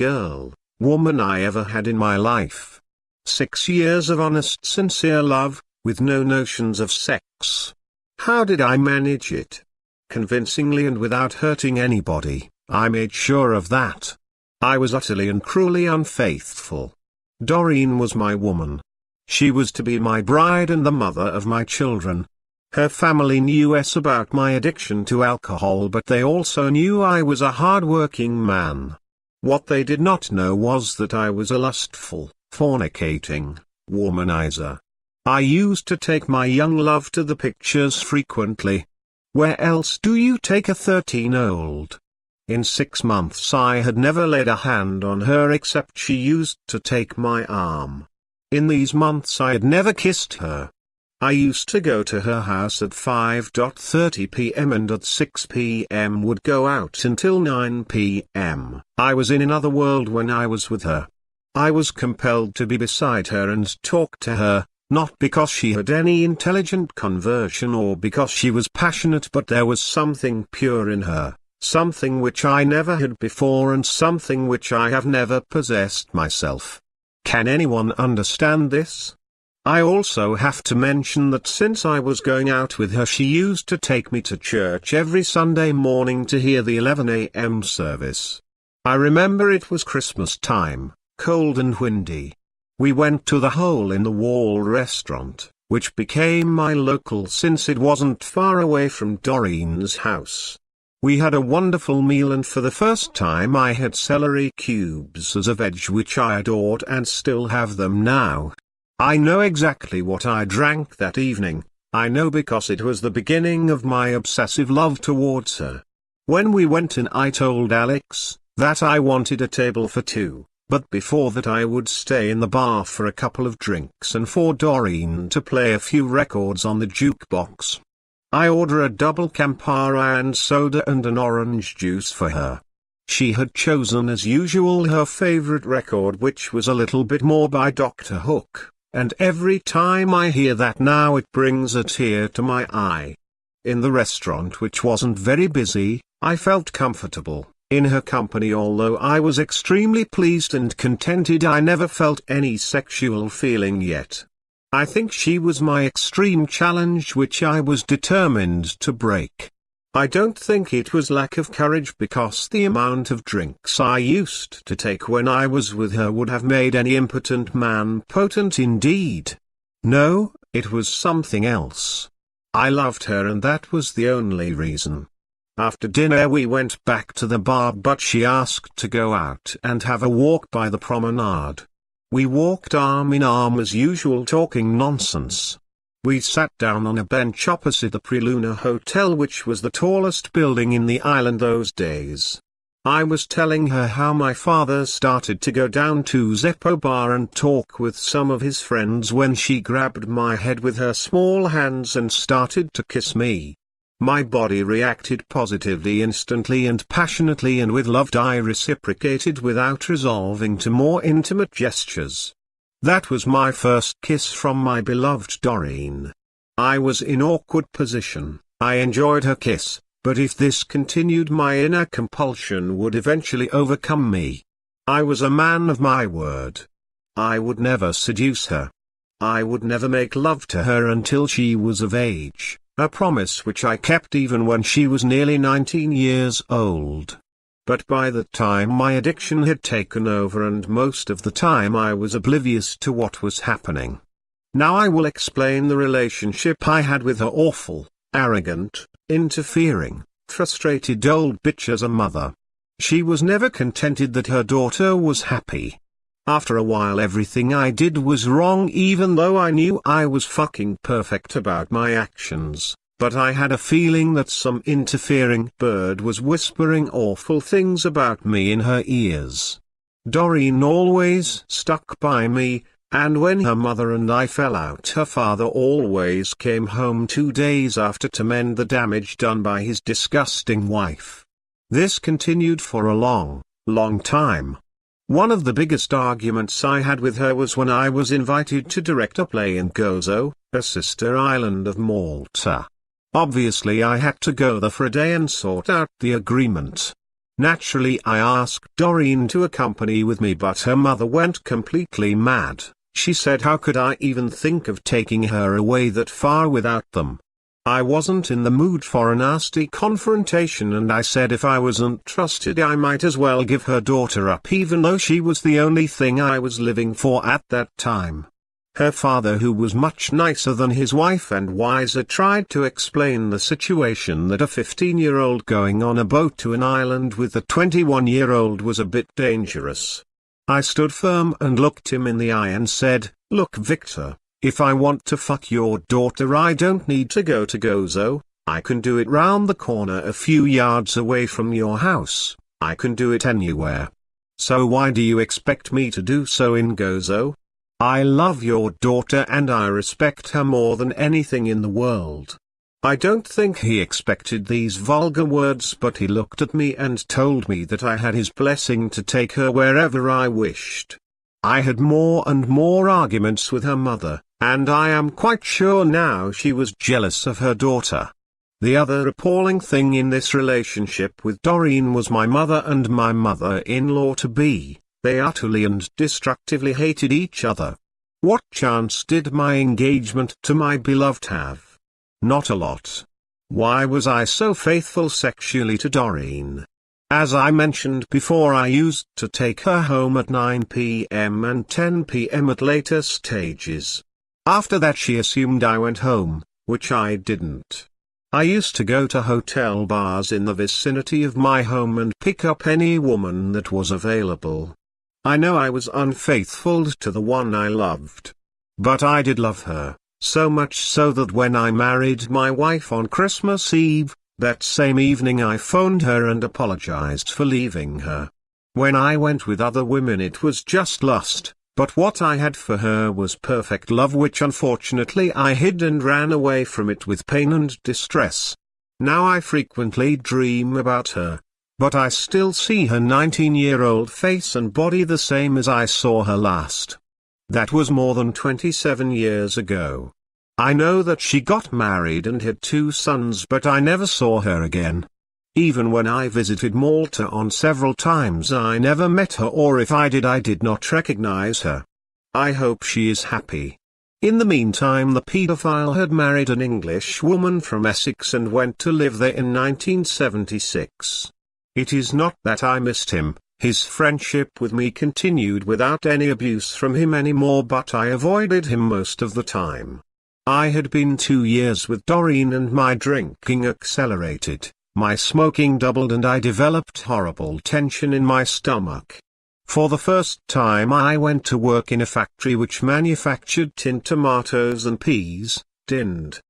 woman I ever had in my life. 6 years of honest, sincere love, with no notions of sex. How did I manage it? Convincingly and without hurting anybody, I made sure of that. I was utterly and cruelly unfaithful. Doreen was my woman. She was to be my bride and the mother of my children. Her family knew about my addiction to alcohol, but they also knew I was a hard-working man. What they did not know was that I was a lustful, fornicating womanizer. I used to take my young love to the pictures frequently. Where else do you take a 13-year-old? In 6 months I had never laid a hand on her except she used to take my arm. In these months I had never kissed her. I used to go to her house at 5:30 p.m. and at 6 p.m. would go out until 9 p.m. I was in another world when I was with her. I was compelled to be beside her and talk to her, not because she had any intelligent conversation or because she was passionate, but there was something pure in her. Something which I never had before and something which I have never possessed myself. Can anyone understand this? I also have to mention that since I was going out with her, she used to take me to church every Sunday morning to hear the 11 a.m. service. I remember it was Christmas time, cold and windy. We went to the hole-in-the-wall restaurant, which became my local since it wasn't far away from Doreen's house. We had a wonderful meal, and for the first time I had celery cubes as a veg, which I adored and still have them now. I know exactly what I drank that evening. I know because it was the beginning of my obsessive love towards her. When we went in, I told Alex that I wanted a table for 2. But before that I would stay in the bar for a couple of drinks and for Doreen to play a few records on the jukebox. I order a double Campari and soda and an orange juice for her. She had chosen as usual her favorite record, which was a little bit more by Dr. Hook, and every time I hear that now it brings a tear to my eye. In the restaurant, which wasn't very busy, I felt comfortable in her company. Although I was extremely pleased and contented, I never felt any sexual feeling yet. I think she was my extreme challenge, which I was determined to break. I don't think it was lack of courage, because the amount of drinks I used to take when I was with her would have made any impotent man potent indeed. No, it was something else. I loved her, and that was the only reason. After dinner we went back to the bar, but she asked to go out and have a walk by the promenade. We walked arm in arm as usual, talking nonsense. We sat down on a bench opposite the Preluna Hotel, which was the tallest building in the island those days. I was telling her how my father started to go down to Zeppo Bar and talk with some of his friends, when she grabbed my head with her small hands and started to kiss me. My body reacted positively, instantly and passionately, and with love I reciprocated without resolving to more intimate gestures. That was my first kiss from my beloved Doreen. I was in awkward position. I enjoyed her kiss, but if this continued, my inner compulsion would eventually overcome me. I was a man of my word. I would never seduce her. I would never make love to her until she was of age, a promise which I kept even when she was nearly 19 years old. But by that time my addiction had taken over, and most of the time I was oblivious to what was happening. Now I will explain the relationship I had with her awful, arrogant, interfering, frustrated old bitch as a mother. She was never contented that her daughter was happy. After a while everything I did was wrong, even though I knew I was fucking perfect about my actions. But I had a feeling that some interfering bird was whispering awful things about me in her ears. Doreen always stuck by me, and when her mother and I fell out, her father always came home 2 days after to mend the damage done by his disgusting wife. This continued for a long, long time. One of the biggest arguments I had with her was when I was invited to direct a play in Gozo, a sister island of Malta. Obviously I had to go there for a day and sort out the agreement. Naturally I asked Doreen to accompany with me, but her mother went completely mad. She said how could I even think of taking her away that far without them. I wasn't in the mood for a nasty confrontation, and I said if I wasn't trusted I might as well give her daughter up, even though she was the only thing I was living for at that time. Her father, who was much nicer than his wife and wiser, tried to explain the situation, that a 15-year-old going on a boat to an island with a 21-year-old was a bit dangerous. I stood firm and looked him in the eye and said, "Look, Victor, if I want to fuck your daughter I don't need to go to Gozo. I can do it round the corner a few yards away from your house. I can do it anywhere. So why do you expect me to do so in Gozo? I love your daughter and I respect her more than anything in the world." I don't think he expected these vulgar words, but he looked at me and told me that I had his blessing to take her wherever I wished. I had more and more arguments with her mother, and I am quite sure now she was jealous of her daughter. The other appalling thing in this relationship with Doreen was my mother and my mother-in-law-to-be. They utterly and destructively hated each other. What chance did my engagement to my beloved have? Not a lot. Why was I so faithful sexually to Doreen? As I mentioned before, I used to take her home at 9 p.m. and 10 p.m. at later stages. After that she assumed I went home, which I didn't. I used to go to hotel bars in the vicinity of my home and pick up any woman that was available. I know I was unfaithful to the one I loved. But I did love her, so much so that when I married my wife on Christmas Eve, that same evening I phoned her and apologized for leaving her. When I went with other women it was just lust, but what I had for her was perfect love, which unfortunately I hid and ran away from it with pain and distress. Now I frequently dream about her, but I still see her 19-year-old face and body the same as I saw her last. That was more than 27 years ago. I know that she got married and had 2 sons, but I never saw her again. Even when I visited Malta on several times I never met her, or if I did not recognize her. I hope she is happy. In the meantime, the paedophile had married an English woman from Essex and went to live there in 1976. It is not that I missed him, his friendship with me continued without any abuse from him anymore, but I avoided him most of the time. I had been 2 years with Doreen and my drinking accelerated, my smoking doubled, and I developed horrible tension in my stomach. For the first time I went to work in a factory which manufactured tinned tomatoes and peas, tinned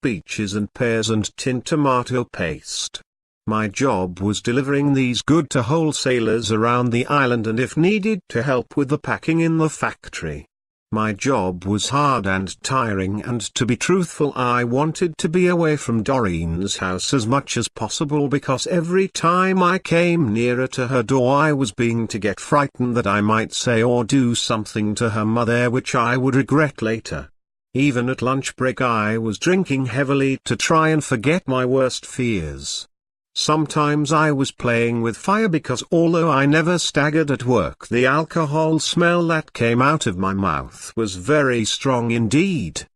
peaches and pears and tinned tomato paste. My job was delivering these goods to wholesalers around the island and if needed to help with the packing in the factory. My job was hard and tiring, and to be truthful I wanted to be away from Doreen's house as much as possible, because every time I came nearer to her door I was beginning to get frightened that I might say or do something to her mother which I would regret later. Even at lunch break I was drinking heavily to try and forget my worst fears. Sometimes I was playing with fire because although I never staggered at work, the alcohol smell that came out of my mouth was very strong indeed.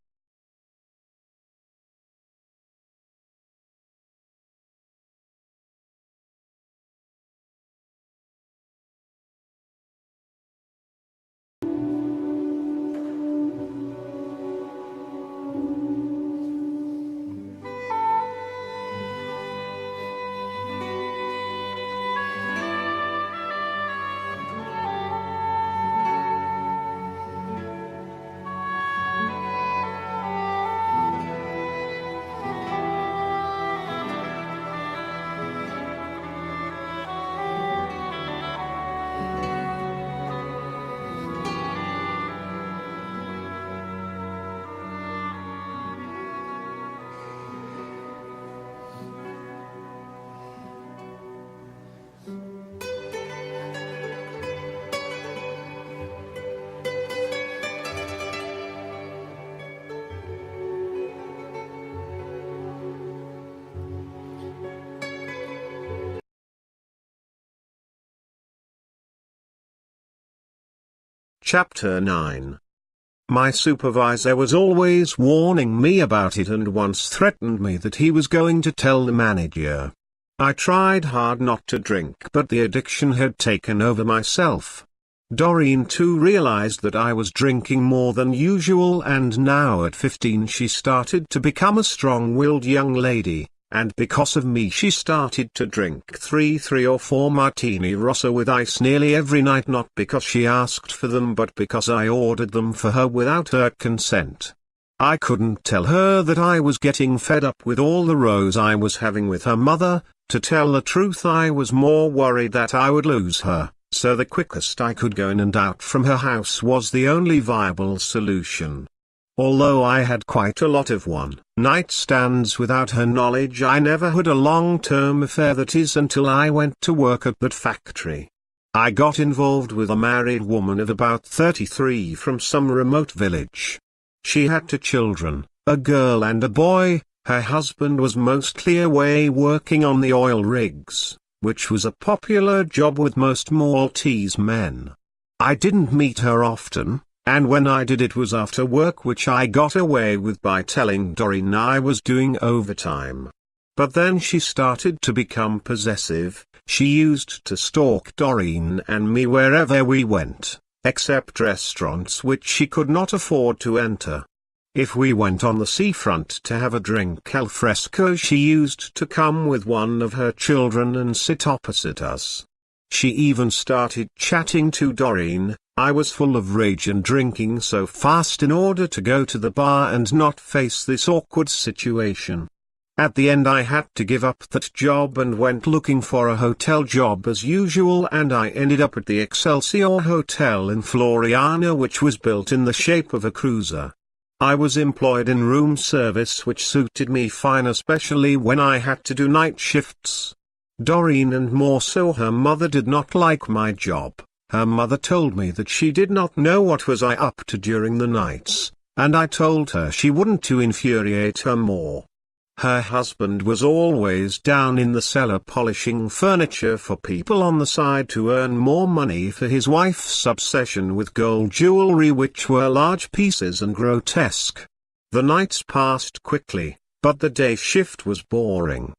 Chapter 9. My supervisor was always warning me about it and once threatened me that he was going to tell the manager. I tried hard not to drink, but the addiction had taken over myself. Doreen too realized that I was drinking more than usual, and now at 15 she started to become a strong-willed young lady. And because of me she started to drink 3 or 4 martini rosso with ice nearly every night, not because she asked for them but because I ordered them for her without her consent. I couldn't tell her that I was getting fed up with all the rows I was having with her mother. To tell the truth, I was more worried that I would lose her, so the quickest I could go in and out from her house was the only viable solution. Although I had quite a lot of one-night stands without her knowledge, I never had a long-term affair, that is until I went to work at that factory. I got involved with a married woman of about 33 from some remote village. She had 2 children, a girl and a boy. Her husband was mostly away working on the oil rigs, which was a popular job with most Maltese men. I didn't meet her often, and when I did it was after work, which I got away with by telling Doreen I was doing overtime. But then she started to become possessive. She used to stalk Doreen and me wherever we went, except restaurants which she could not afford to enter. If we went on the seafront to have a drink al fresco, she used to come with one of her children and sit opposite us. She even started chatting to Doreen. I was full of rage and drinking so fast in order to go to the bar and not face this awkward situation. At the end I had to give up that job and went looking for a hotel job as usual, and I ended up at the Excelsior Hotel in Floriana, which was built in the shape of a cruiser. I was employed in room service, which suited me fine, especially when I had to do night shifts. Doreen, and more so her mother, did not like my job. Her mother told me that she did not know what was I up to during the nights, and I told her she wouldn't, to infuriate her more. Her husband was always down in the cellar polishing furniture for people on the side to earn more money for his wife's obsession with gold jewelry, which were large pieces and grotesque. The nights passed quickly, but the day shift was boring.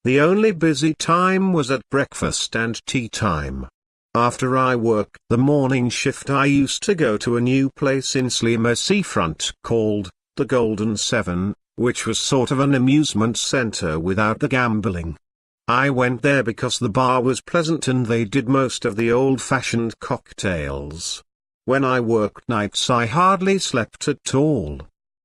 The only busy time was at breakfast and tea time. After I worked the morning shift, I used to go to a new place in Slima seafront called the Golden Seven, which was sort of an amusement center without the gambling. I went there because the bar was pleasant and they did most of the old-fashioned cocktails. When I worked nights I hardly slept at all.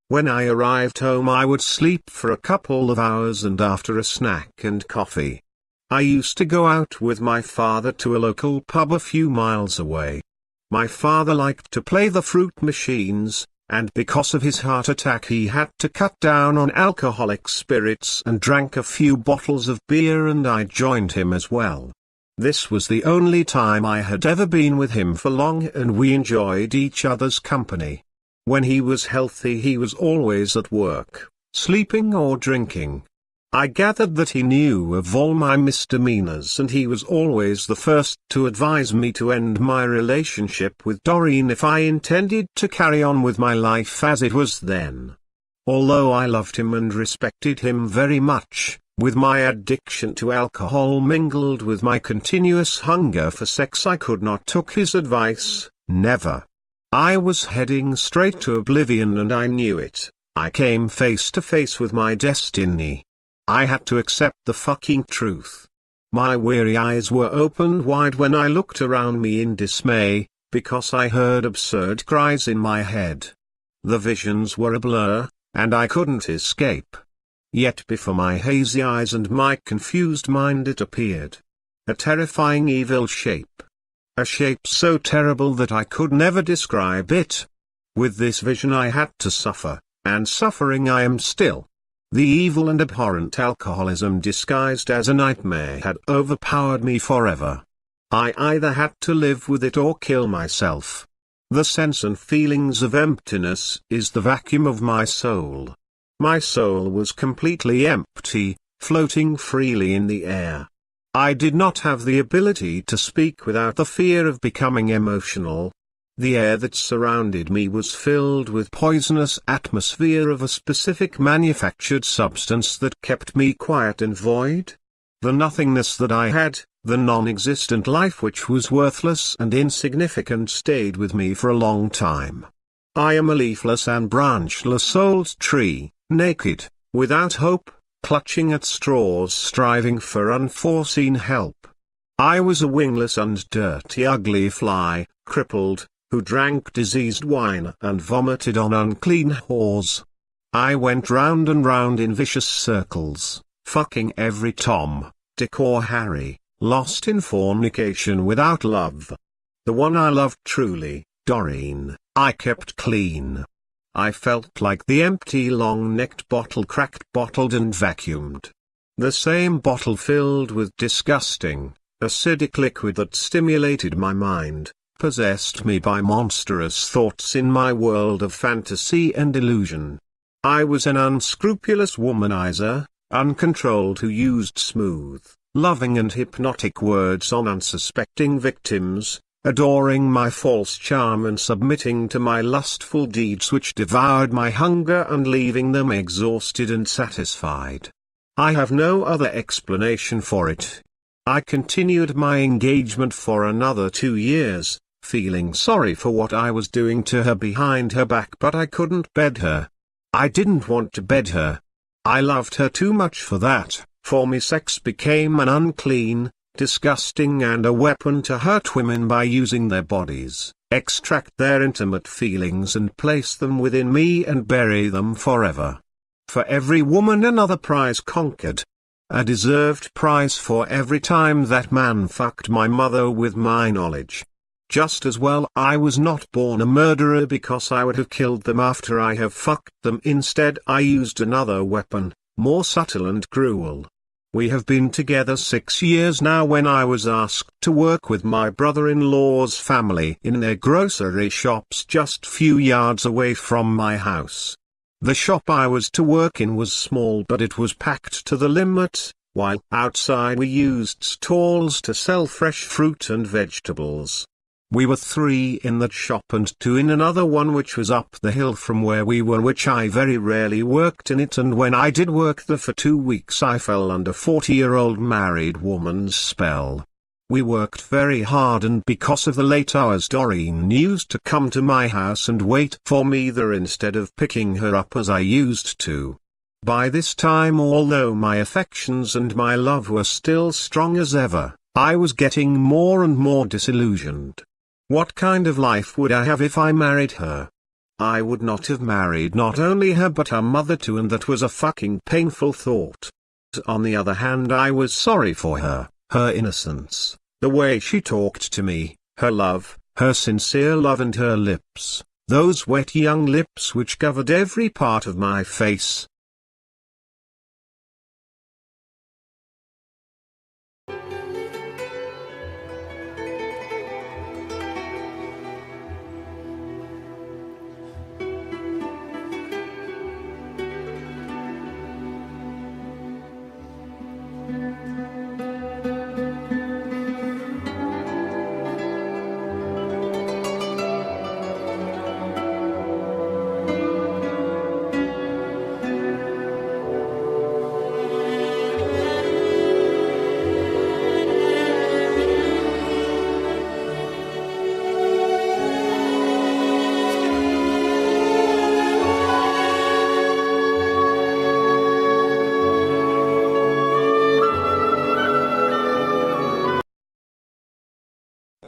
When I arrived home I would sleep for a couple of hours, and after a snack and coffee, I used to go out with my father to a local pub a few miles away. My father liked to play the fruit machines, and because of his heart attack he had to cut down on alcoholic spirits and drank a few bottles of beer, and I joined him as well. This was the only time I had ever been with him for long, and we enjoyed each other's company. When he was healthy he was always at work, sleeping or drinking. I gathered that he knew of all my misdemeanors, and he was always the first to advise me to end my relationship with Doreen if I intended to carry on with my life as it was then. Although I loved him and respected him very much, with my addiction to alcohol mingled with my continuous hunger for sex, I could not take his advice, never. I was heading straight to oblivion, and I knew it. I came face to face with my destiny. I had to accept the fucking truth. My weary eyes were opened wide when I looked around me in dismay, because I heard absurd cries in my head. The visions were a blur, and I couldn't escape. Yet before my hazy eyes and my confused mind it appeared. A terrifying evil shape. A shape so terrible that I could never describe it. With this vision I had to suffer, and suffering I am still. The evil and abhorrent alcoholism disguised as a nightmare had overpowered me forever. I either had to live with it or kill myself. The sense and feelings of emptiness is the vacuum of my soul. My soul was completely empty, floating freely in the air. I did not have the ability to speak without the fear of becoming emotional. The air that surrounded me was filled with poisonous atmosphere of a specific manufactured substance that kept me quiet and void. The nothingness that I had, the non-existent life which was worthless and insignificant, stayed with me for a long time. I am a leafless and branchless old tree, naked, without hope, clutching at straws, striving for unforeseen help. I was a wingless and dirty ugly fly, crippled, who drank diseased wine and vomited on unclean whores. I went round and round in vicious circles, fucking every Tom, Dick or Harry, lost in fornication without love. The one I loved truly, Doreen, I kept clean. I felt like the empty long-necked bottle, cracked, bottled and vacuumed. The same bottle filled with disgusting, acidic liquid that stimulated my mind, possessed me by monstrous thoughts in my world of fantasy and illusion. I was an unscrupulous womanizer, uncontrolled, who used smooth, loving and hypnotic words on unsuspecting victims, adoring my false charm and submitting to my lustful deeds which devoured my hunger and leaving them exhausted and satisfied. I have no other explanation for it. I continued my engagement for another 2 years, feeling sorry for what I was doing to her behind her back, but I couldn't bed her. I didn't want to bed her. I loved her too much for that. For me sex became an unclean, disgusting and a weapon to hurt women by using their bodies, extract their intimate feelings and place them within me and bury them forever. For every woman another prize conquered. A deserved prize for every time that man fucked my mother with my knowledge. Just as well I was not born a murderer, because I would have killed them after I have fucked them. Instead I used another weapon, more subtle and cruel. We have been together 6 years now. When I was asked to work with my brother-in-law's family in their grocery shops just few yards away from my house. The shop I was to work in was small, but it was packed to the limit, while outside we used stalls to sell fresh fruit and vegetables. We were 3 in that shop and 2 in another one which was up the hill from where we were, which I very rarely worked in it, and when I did work there for 2 weeks I fell under 40-year-old married woman's spell. We worked very hard, and because of the late hours Doreen used to come to my house and wait for me there instead of picking her up as I used to. By this time, although my affections and my love were still strong as ever, I was getting more and more disillusioned. What kind of life would I have if I married her? I would not have married not only her but her mother too, and that was a fucking painful thought. On the other hand, I was sorry for her innocence, the way she talked to me, her love, her sincere love, and her lips, those wet young lips which covered every part of my face.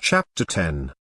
Chapter 10.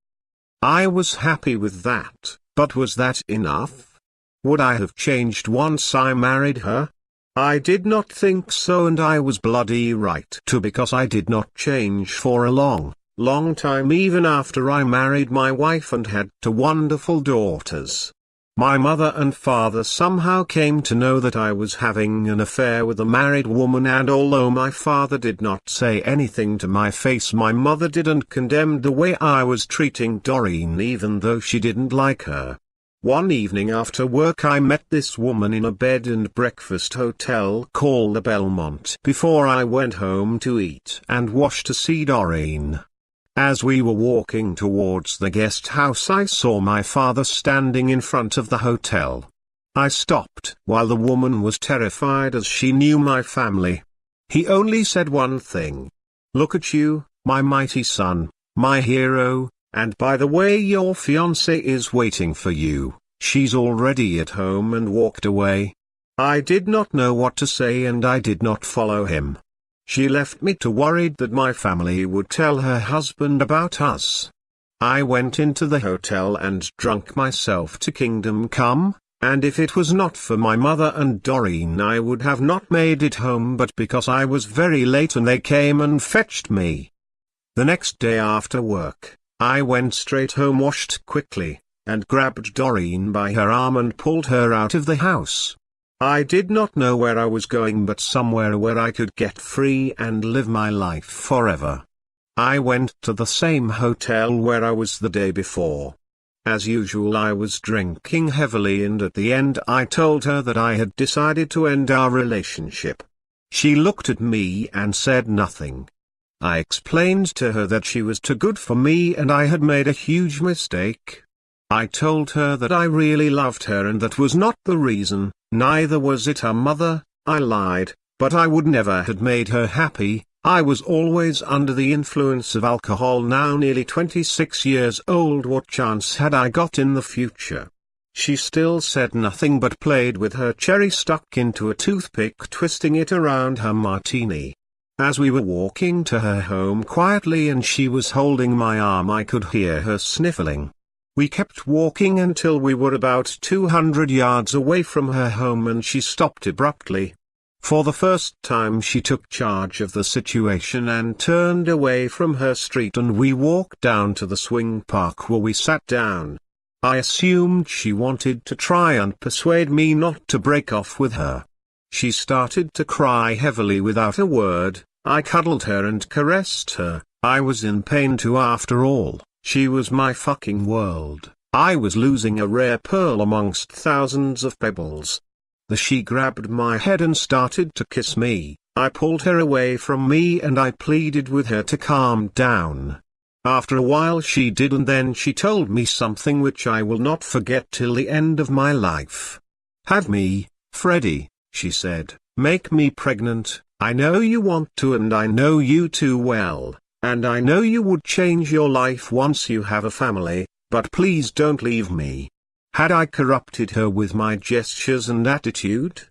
I was happy with that, but was that enough? Would I have changed once I married her? I did not think so, and I was bloody right to, because I did not change for a long time even after I married my wife and had 2 wonderful daughters. My mother and father somehow came to know that I was having an affair with a married woman, and although my father did not say anything to my face, my mother did, and condemned the way I was treating Doreen even though she didn't like her. One evening after work I met this woman in a bed and breakfast hotel called the Belmont before I went home to eat and wash to see Doreen. As we were walking towards the guest house I saw my father standing in front of the hotel. I stopped while the woman was terrified as she knew my family. He only said one thing. "Look at you, my mighty son, my hero, and by the way, your fiancée is waiting for you, she's already at home," and walked away. I did not know what to say and I did not follow him. She left me too worried that my family would tell her husband about us. I went into the hotel and drunk myself to kingdom come, and if it was not for my mother and Doreen I would have not made it home, but because I was very late and they came and fetched me. The next day after work, I went straight home, washed quickly, and grabbed Doreen by her arm and pulled her out of the house. I did not know where I was going, but somewhere where I could get free and live my life forever. I went to the same hotel where I was the day before. As usual I was drinking heavily, and at the end I told her that I had decided to end our relationship. She looked at me and said nothing. I explained to her that she was too good for me and I had made a huge mistake. I told her that I really loved her and that was not the reason, neither was it her mother. I lied, but I would never have made her happy. I was always under the influence of alcohol, now nearly 26 years old. What chance had I got in the future? She still said nothing but played with her cherry stuck into a toothpick, twisting it around her martini. As we were walking to her home quietly and she was holding my arm, I could hear her sniffling. We kept walking until we were about 200 yards away from her home and she stopped abruptly. For the first time she took charge of the situation and turned away from her street, and we walked down to the swing park where we sat down. I assumed she wanted to try and persuade me not to break off with her. She started to cry heavily without a word. I cuddled her and caressed her. I was in pain too, after all. She was my fucking world. I was losing a rare pearl amongst thousands of pebbles. She grabbed my head and started to kiss me. I pulled her away from me and I pleaded with her to calm down. After a while she did, and then she told me something which I will not forget till the end of my life. "Have me, Freddy," she said. "Make me pregnant. I know you want to, and I know you too well, and I know you would change your life once you have a family, but please don't leave me." Had I corrupted her with my gestures and attitude?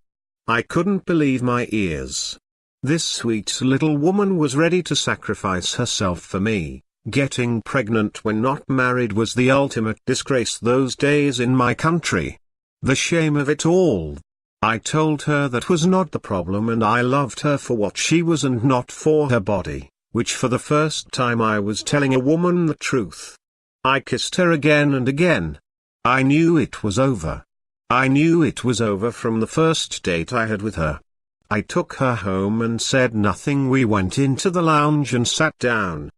I couldn't believe my ears. This sweet little woman was ready to sacrifice herself for me. Getting pregnant when not married was the ultimate disgrace those days in my country. The shame of it all. I told her that was not the problem, and I loved her for what she was and not for her body, which for the first time I was telling a woman the truth. I kissed her again and again. I knew it was over. I knew it was over from the first date I had with her. I took her home and said nothing. We went into the lounge and sat down.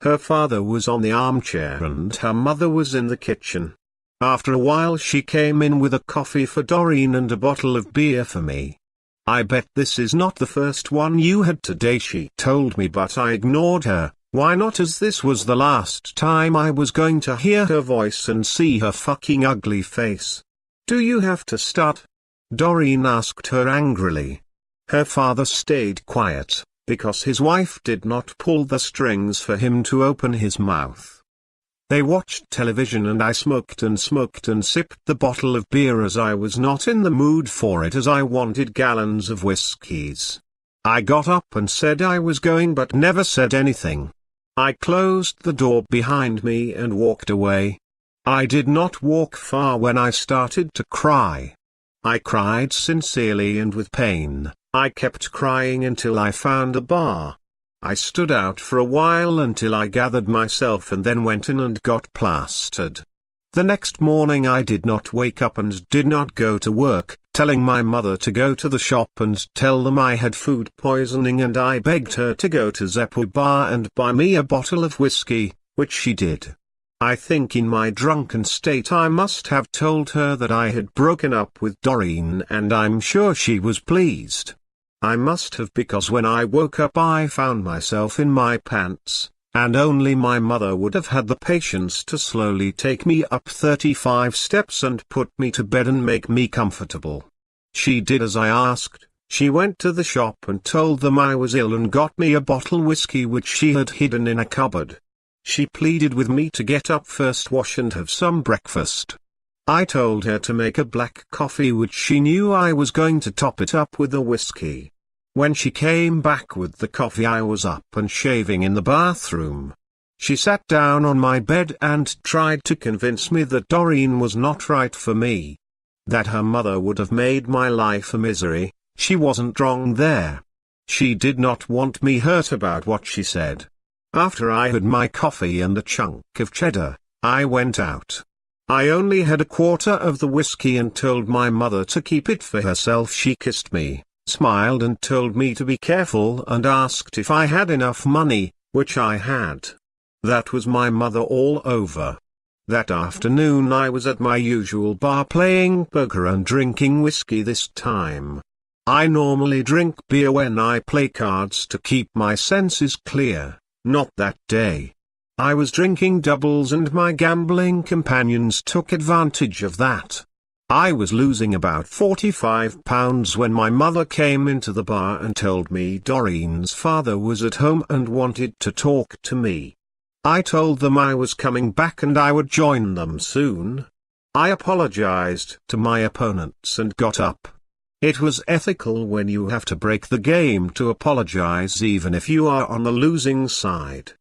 Her father was on the armchair and her mother was in the kitchen. After a while she came in with a coffee for Doreen and a bottle of beer for me. "I bet this is not the first one you had today," she told me, but I ignored her. Why not, as this was the last time I was going to hear her voice and see her fucking ugly face. "Do you have to start?" Doreen asked her angrily. Her father stayed quiet, because his wife did not pull the strings for him to open his mouth. They watched television and I smoked and sipped the bottle of beer, as I was not in the mood for it, as I wanted gallons of whiskies. I got up and said I was going, but never said anything. I closed the door behind me and walked away. I did not walk far when I started to cry. I cried sincerely and with pain. I kept crying until I found a bar. I stood out for a while until I gathered myself and then went in and got plastered. The next morning I did not wake up and did not go to work, telling my mother to go to the shop and tell them I had food poisoning, and I begged her to go to Zeppo Bar and buy me a bottle of whiskey, which she did. I think in my drunken state I must have told her that I had broken up with Doreen, and I'm sure she was pleased. I must have, because when I woke up I found myself in my pants. And only my mother would have had the patience to slowly take me up 35 steps and put me to bed and make me comfortable. She did as I asked. She went to the shop and told them I was ill and got me a bottle whiskey which she had hidden in a cupboard. She pleaded with me to get up first, wash and have some breakfast. I told her to make a black coffee, which she knew I was going to top it up with the whiskey. When she came back with the coffee I was up and shaving in the bathroom. She sat down on my bed and tried to convince me that Doreen was not right for me. That her mother would have made my life a misery. She wasn't wrong there. She did not want me hurt about what she said. After I had my coffee and a chunk of cheddar, I went out. I only had a quarter of the whiskey and told my mother to keep it for herself. She kissed me, smiled and told me to be careful and asked if I had enough money, which I had. That was my mother all over. That afternoon I was at my usual bar playing poker and drinking whiskey this time. I normally drink beer when I play cards to keep my senses clear, not that day. I was drinking doubles and my gambling companions took advantage of that. I was losing about £45 when my mother came into the bar and told me Doreen's father was at home and wanted to talk to me. I told them I was coming back and I would join them soon. I apologized to my opponents and got up. It was ethical when you have to break the game to apologize even if you are on the losing side.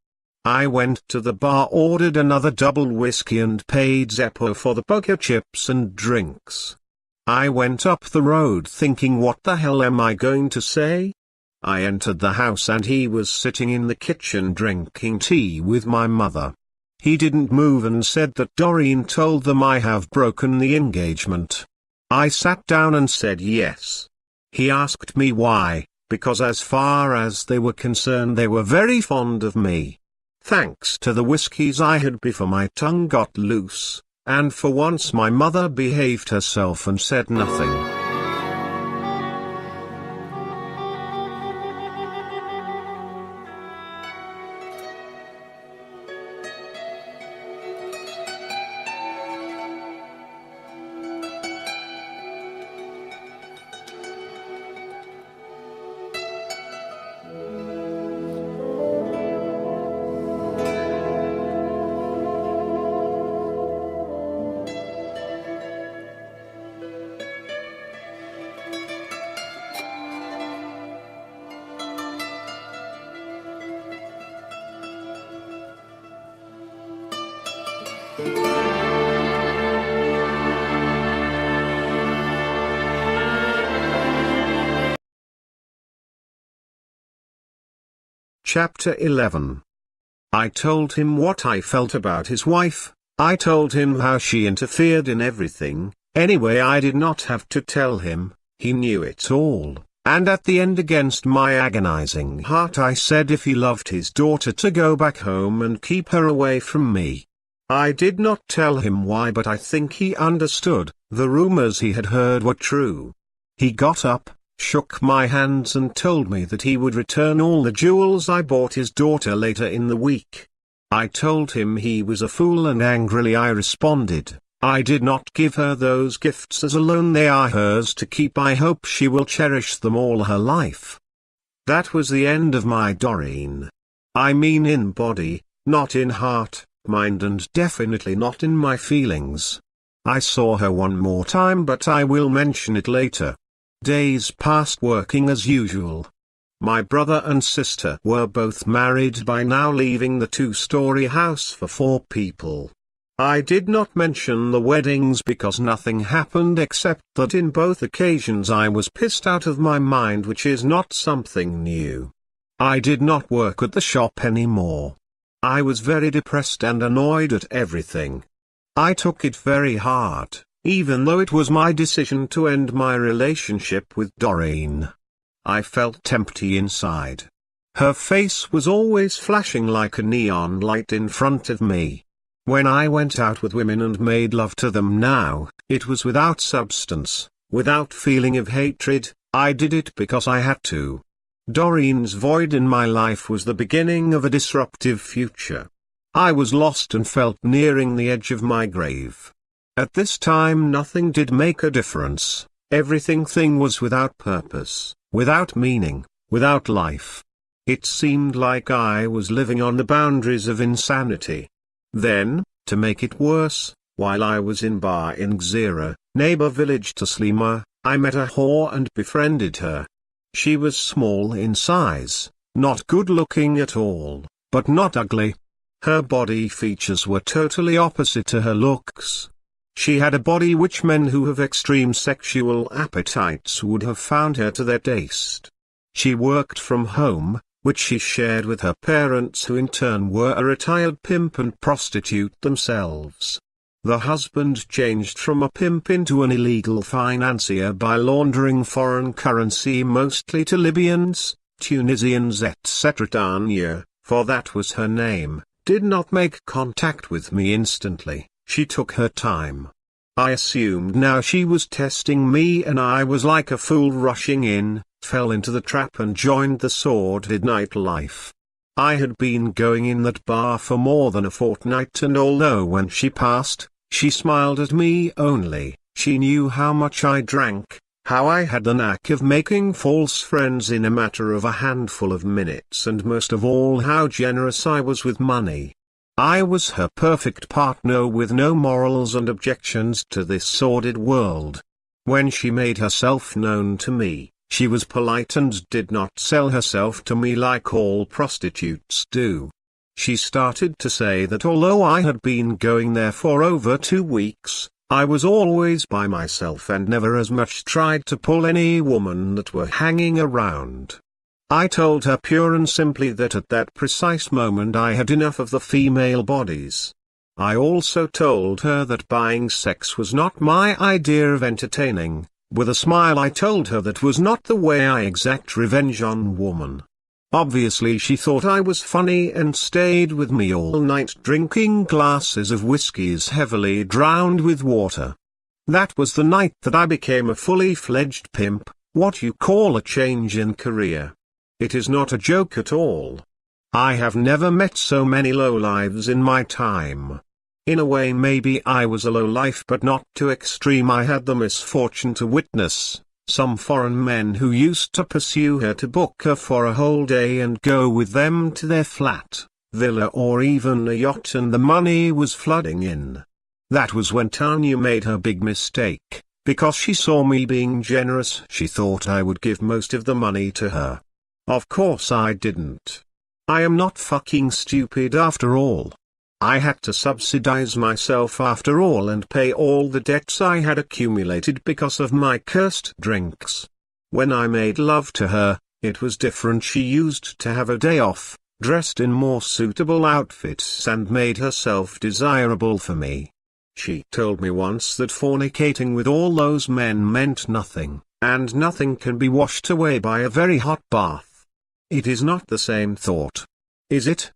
I went to the bar, ordered another double whiskey and paid Zeppo for the poker chips and drinks. I went up the road thinking, what the hell am I going to say? I entered the house and he was sitting in the kitchen drinking tea with my mother. He didn't move and said that Doreen told them I have broken the engagement. I sat down and said yes. He asked me why, because as far as they were concerned they were very fond of me. Thanks to the whiskies I had before, my tongue got loose, and for once my mother behaved herself and said nothing. Chapter 11. I told him what I felt about his wife. I told him how she interfered in everything. Anyway, I did not have to tell him, he knew it all. And at the end, against my agonizing heart, I said if he loved his daughter to go back home and keep her away from me. I did not tell him why, but I think he understood. The rumors he had heard were true. He got up, shook my hands and told me that he would return all the jewels I bought his daughter later in the week. I told him he was a fool, and angrily I responded, I did not give her those gifts as a loan, they are hers to keep. I hope she will cherish them all her life. That was the end of my Doreen. I mean in body, not in heart, mind, and definitely not in my feelings. I saw her one more time, but I will mention it later. Days passed working as usual. My brother and sister were both married by now, leaving the 2-story house for 4 people. I did not mention the weddings because nothing happened, except that in both occasions I was pissed out of my mind, which is not something new. I did not work at the shop anymore. I was very depressed and annoyed at everything. I took it very hard, even though it was my decision to end my relationship with Doreen. I felt empty inside. Her face was always flashing like a neon light in front of me. When I went out with women and made love to them now, it was without substance, without feeling of hatred. I did it because I had to. Doreen's void in my life was the beginning of a disruptive future. I was lost and felt nearing the edge of my grave. At this time nothing did make a difference. Everything was without purpose, without meaning, without life. It seemed like I was living on the boundaries of insanity. Then, to make it worse, while I was in bar in Gzira, neighbor village to Slima, I met a whore and befriended her. She was small in size, not good looking at all, but not ugly. Her body features were totally opposite to her looks. She had a body which men who have extreme sexual appetites would have found her to their taste. She worked from home, which she shared with her parents, who in turn were a retired pimp and prostitute themselves. The husband changed from a pimp into an illegal financier by laundering foreign currency mostly to Libyans, Tunisians etc. Tanya, for that was her name, did not make contact with me instantly. She took her time. I assumed now she was testing me, and I was like a fool rushing in, fell into the trap and joined the sordid nightlife. I had been going in that bar for more than a fortnight, and although when she passed, she smiled at me only, she knew how much I drank, how I had the knack of making false friends in a matter of a handful of minutes, and most of all how generous I was with money. I was her perfect partner with no morals and objections to this sordid world. When she made herself known to me, she was polite and did not sell herself to me like all prostitutes do. She started to say that although I had been going there for over 2 weeks, I was always by myself and never as much tried to pull any woman that were hanging around. I told her pure and simply that at that precise moment I had enough of the female bodies. I also told her that buying sex was not my idea of entertaining. With a smile I told her that was not the way I exact revenge on woman. Obviously she thought I was funny and stayed with me all night drinking glasses of whiskies heavily drowned with water. That was the night that I became a fully fledged pimp, what you call a change in career. It is not a joke at all. I have never met so many lowlives in my time. In a way maybe I was a lowlife but not too extreme. I had the misfortune to witness some foreign men who used to pursue her to book her for a whole day and go with them to their flat, villa or even a yacht, and the money was flooding in. That was when Tanya made her big mistake. Because she saw me being generous, she thought I would give most of the money to her. Of course I didn't. I am not fucking stupid after all. I had to subsidize myself after all and pay all the debts I had accumulated because of my cursed drinks. When I made love to her, it was different. She used to have a day off, dressed in more suitable outfits and made herself desirable for me. She told me once that fornicating with all those men meant nothing, and nothing can be washed away by a very hot bath. It is not the same thought. Is it?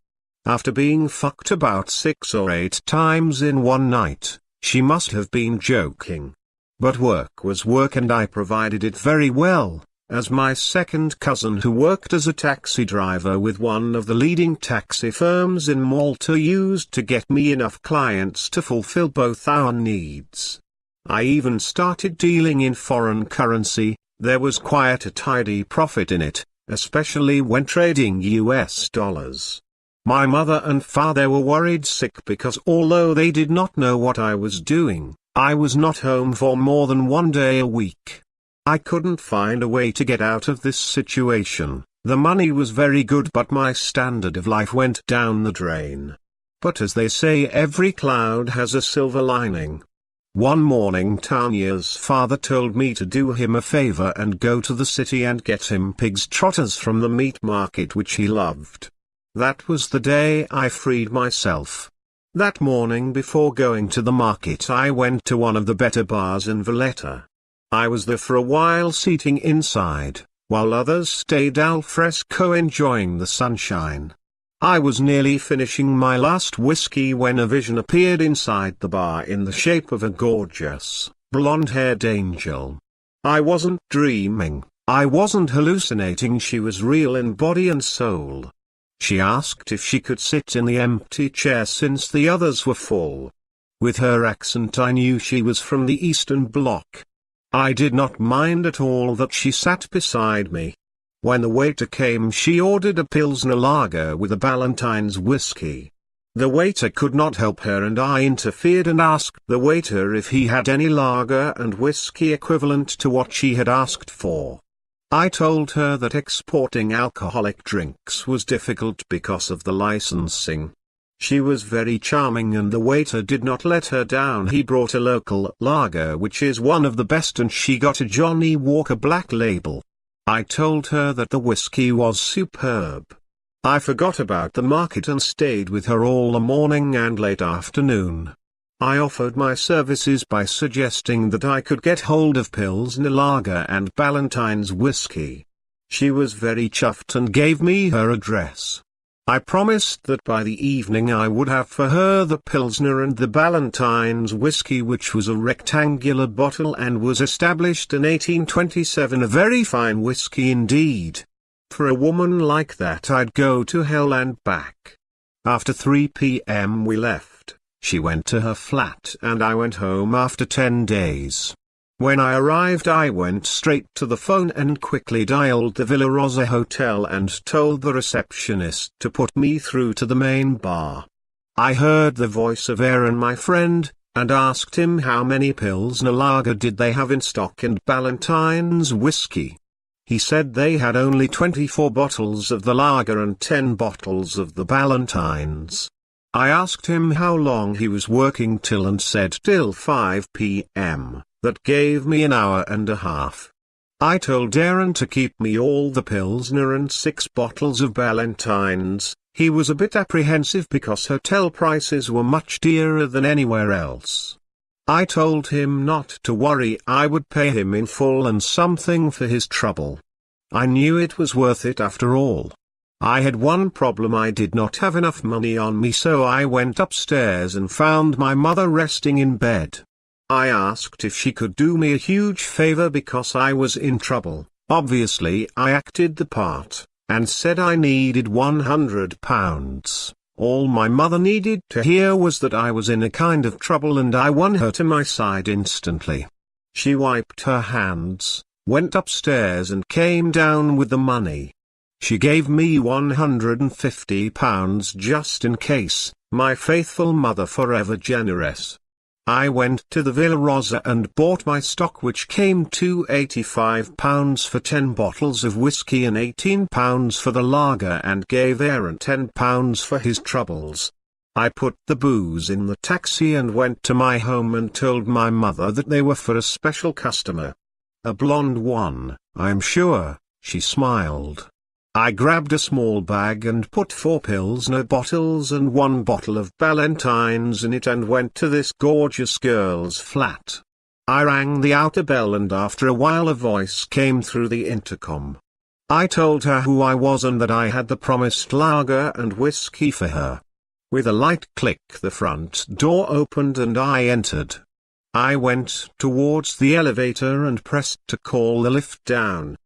After being fucked about 6 or 8 times in one night, she must have been joking. But work was work and I provided it very well, as my second cousin who worked as a taxi driver with one of the leading taxi firms in Malta used to get me enough clients to fulfill both our needs. I even started dealing in foreign currency. There was quite a tidy profit in it, especially when trading US dollars. My mother and father were worried sick because although they did not know what I was doing, I was not home for more than 1 day a week. I couldn't find a way to get out of this situation. The money was very good but my standard of life went down the drain. But as they say, every cloud has a silver lining. One morning Tanya's father told me to do him a favor and go to the city and get him pig's trotters from the meat market which he loved. That was the day I freed myself. That morning before going to the market I went to one of the better bars in Valletta. I was there for a while seating inside, while others stayed al fresco enjoying the sunshine. I was nearly finishing my last whiskey when a vision appeared inside the bar in the shape of a gorgeous, blonde-haired angel. I wasn't dreaming, I wasn't hallucinating, she was real in body and soul. She asked if she could sit in the empty chair since the others were full. With her accent I knew she was from the Eastern Bloc. I did not mind at all that she sat beside me. When the waiter came she ordered a Pilsner Lager with a Ballantine's whiskey. The waiter could not help her and I interfered and asked the waiter if he had any lager and whiskey equivalent to what she had asked for. I told her that exporting alcoholic drinks was difficult because of the licensing. She was very charming and the waiter did not let her down. He brought a local lager which is one of the best and she got a Johnny Walker Black Label. I told her that the whiskey was superb. I forgot about the market and stayed with her all the morning and late afternoon. I offered my services by suggesting that I could get hold of Pilsner Lager and Ballantine's whiskey. She was very chuffed and gave me her address. I promised that by the evening I would have for her the Pilsner and the Ballantine's whiskey, which was a rectangular bottle and was established in 1827, a very fine whiskey indeed. For a woman like that I'd go to hell and back. After 3 p.m. we left. She went to her flat and I went home after 10 days. When I arrived I went straight to the phone and quickly dialed the Villa Rosa Hotel and told the receptionist to put me through to the main bar. I heard the voice of Aaron, my friend, and asked him how many Pilsner Lager did they have in stock and Ballantine's whiskey. He said they had only 24 bottles of the lager and 10 bottles of the Ballantines. I asked him how long he was working till and said till 5 p.m. That gave me an hour and a half. I told Aaron to keep me all the Pilsner and 6 bottles of Ballantines. He was a bit apprehensive because hotel prices were much dearer than anywhere else. I told him not to worry, I would pay him in full and something for his trouble. I knew it was worth it after all. I had one problem: I did not have enough money on me, so I went upstairs and found my mother resting in bed. I asked if she could do me a huge favor because I was in trouble. Obviously I acted the part, and said I needed £100. All my mother needed to hear was that I was in a kind of trouble, and I won her to my side instantly. She wiped her hands, went upstairs and came down with the money. She gave me £150 just in case, my faithful mother, forever generous. I went to the Villa Rosa and bought my stock, which came to £85 for 10 bottles of whiskey and £18 for the lager, and gave Aaron £10 for his troubles. I put the booze in the taxi and went to my home and told my mother that they were for a special customer. A blonde one, I'm sure. She smiled. I grabbed a small bag and put 4 Pilsner bottles and 1 bottle of Ballantines in it and went to this gorgeous girl's flat. I rang the outer bell, and after a while a voice came through the intercom. I told her who I was and that I had the promised lager and whiskey for her. With a light click, the front door opened and I entered. I went towards the elevator and pressed to call the lift down.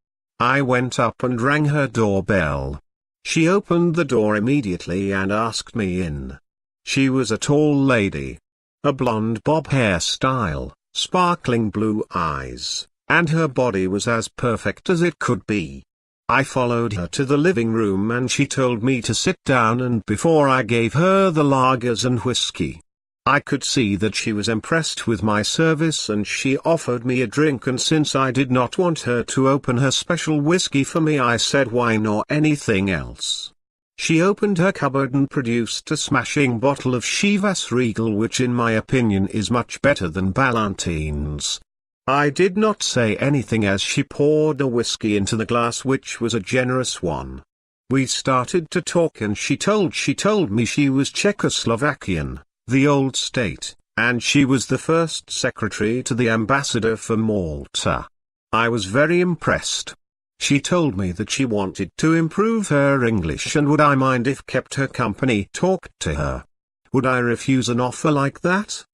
I went up and rang her doorbell. She opened the door immediately and asked me in. She was a tall lady. A blonde bob hairstyle, sparkling blue eyes, and her body was as perfect as it could be. I followed her to the living room and she told me to sit down, and before I gave her the lagers and whiskey, I could see that she was impressed with my service, and she offered me a drink, and since I did not want her to open her special whiskey for me, I said wine or anything else. She opened her cupboard and produced a smashing bottle of Chivas Regal, which in my opinion is much better than Ballantines. I did not say anything as she poured a whiskey into the glass, which was a generous one. We started to talk and she told me she was Czechoslovakian, the old state, and she was the first secretary to the ambassador for Malta. I was very impressed. She told me that she wanted to improve her English and would I mind if kept her company, talked to her. Would I refuse an offer like that?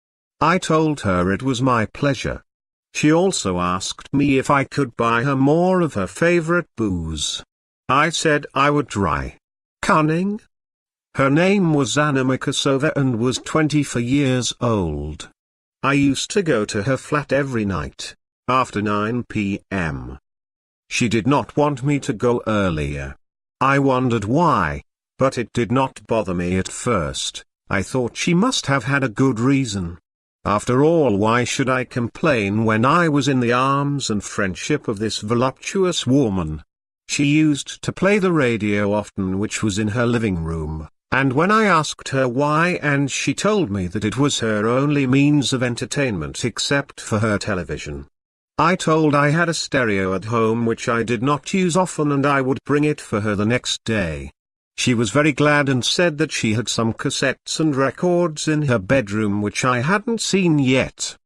I told her it was my pleasure. She also asked me if I could buy her more of her favorite booze. I said I would try. Cunning? Her name was Anna Mikasova and was 24 years old. I used to go to her flat every night, after 9 p.m. She did not want me to go earlier. I wondered why, but it did not bother me at first. I thought she must have had a good reason. After all, why should I complain when I was in the arms and friendship of this voluptuous woman? She used to play the radio often, which was in her living room. And when I asked her why, and she told me that it was her only means of entertainment except for her television. I told I had a stereo at home which I did not use often and I would bring it for her the next day. She was very glad and said that she had some cassettes and records in her bedroom which I hadn't seen yet.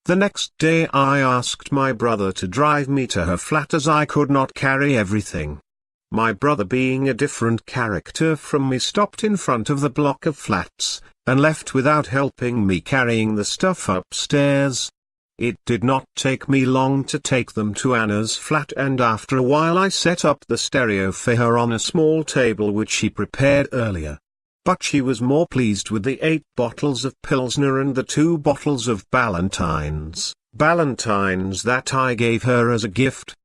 The next day I asked my brother to drive me to her flat as I could not carry everything. My brother, being a different character from me, stopped in front of the block of flats, and left without helping me carrying the stuff upstairs. It did not take me long to take them to Anna's flat, and after a while I set up the stereo for her on a small table which she prepared earlier. But she was more pleased with the 8 bottles of Pilsner and the 2 bottles of Ballantines that I gave her as a gift.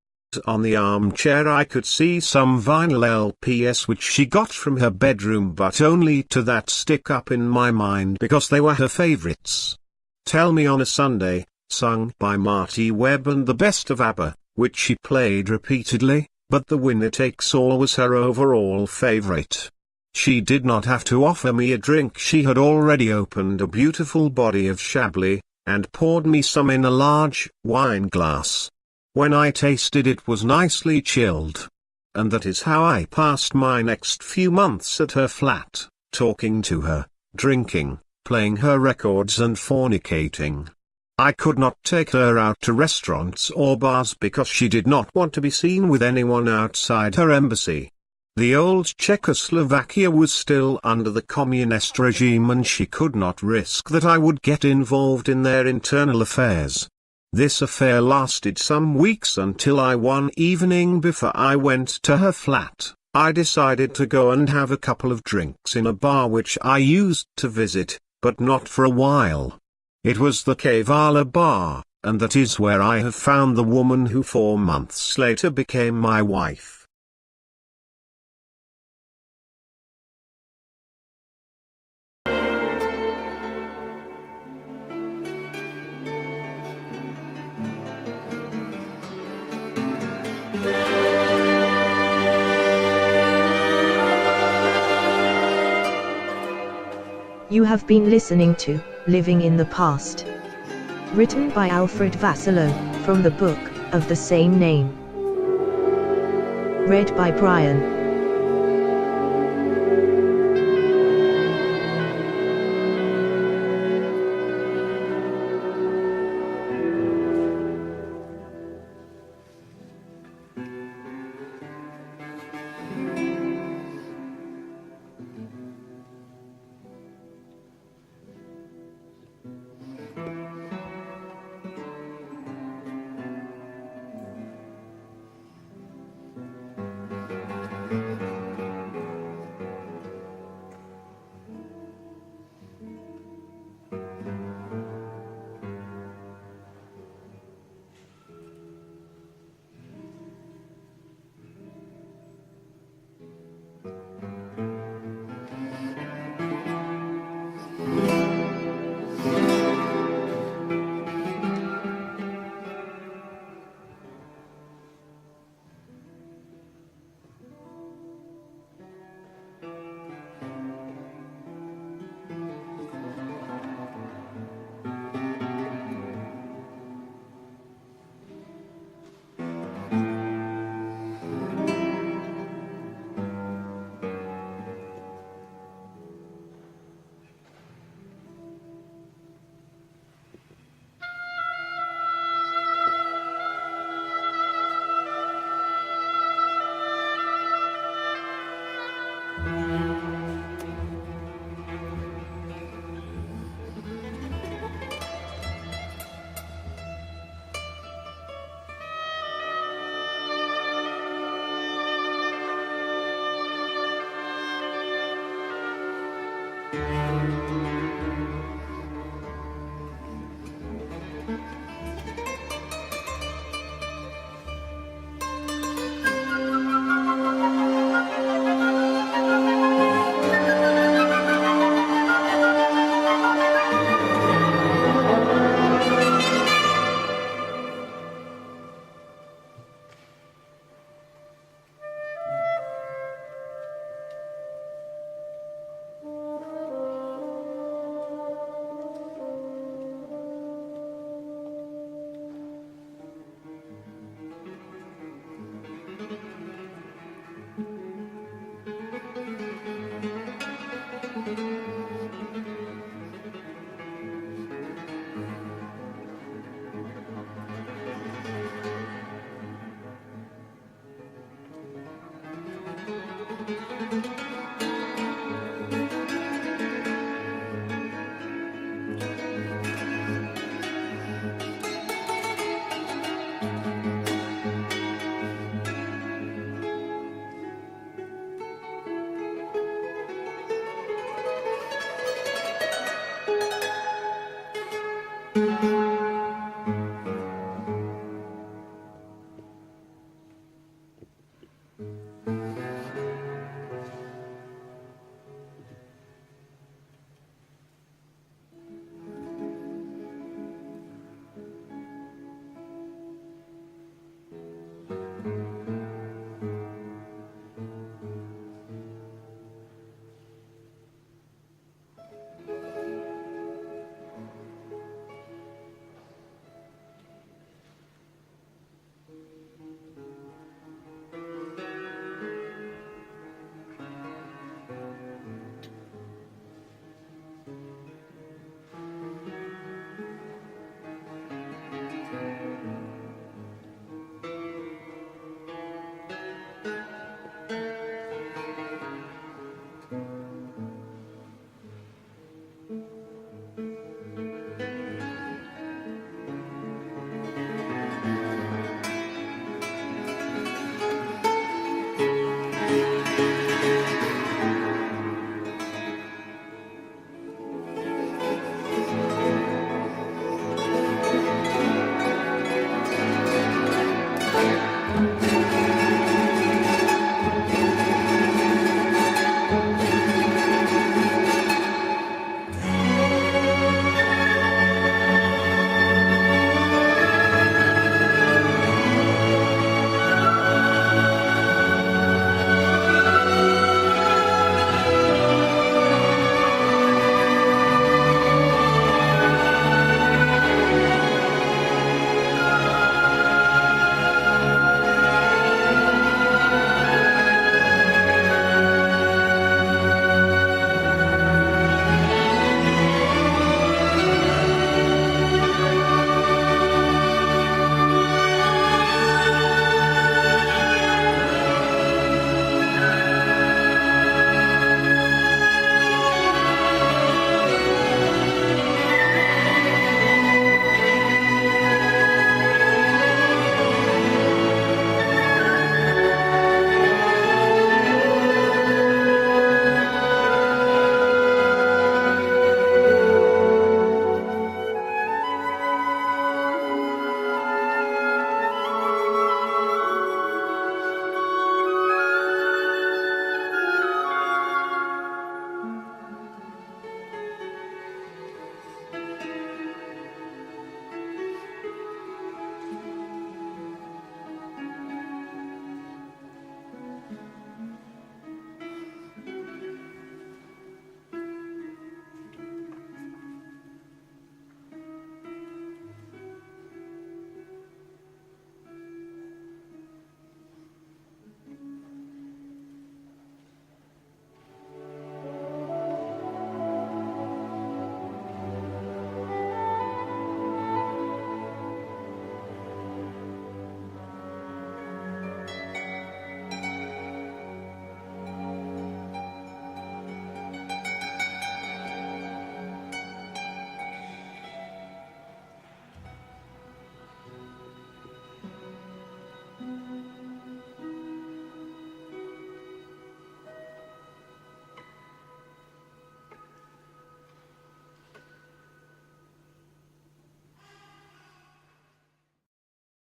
On the armchair I could see some vinyl LPs which she got from her bedroom, but only to that stick up in my mind because they were her favorites. Tell Me on a Sunday, sung by Marty Webb, and the best of ABBA, which she played repeatedly. but the winner-takes-all was her overall favorite. She did not have to offer me a drink. She had already opened a beautiful body of Chablis, and poured me some in a large wine glass. When I tasted it was nicely chilled. And that is how I passed my next few months at her flat, talking to her, drinking, playing her records and fornicating. I could not take her out to restaurants or bars because she did not want to be seen with anyone outside her embassy. The old Czechoslovakia was still under the communist regime, and she could not risk that I would get involved in their internal affairs. This affair lasted some weeks until one evening before I went to her flat, I decided to go and have a couple of drinks in a bar which I used to visit, but not for a while. It was the Kavala bar, and that is where I have found the woman who 4 months later became my wife. You have been listening to Living in the Past, written by Alfred Vassallo, from the book of the same name. Read by Brian.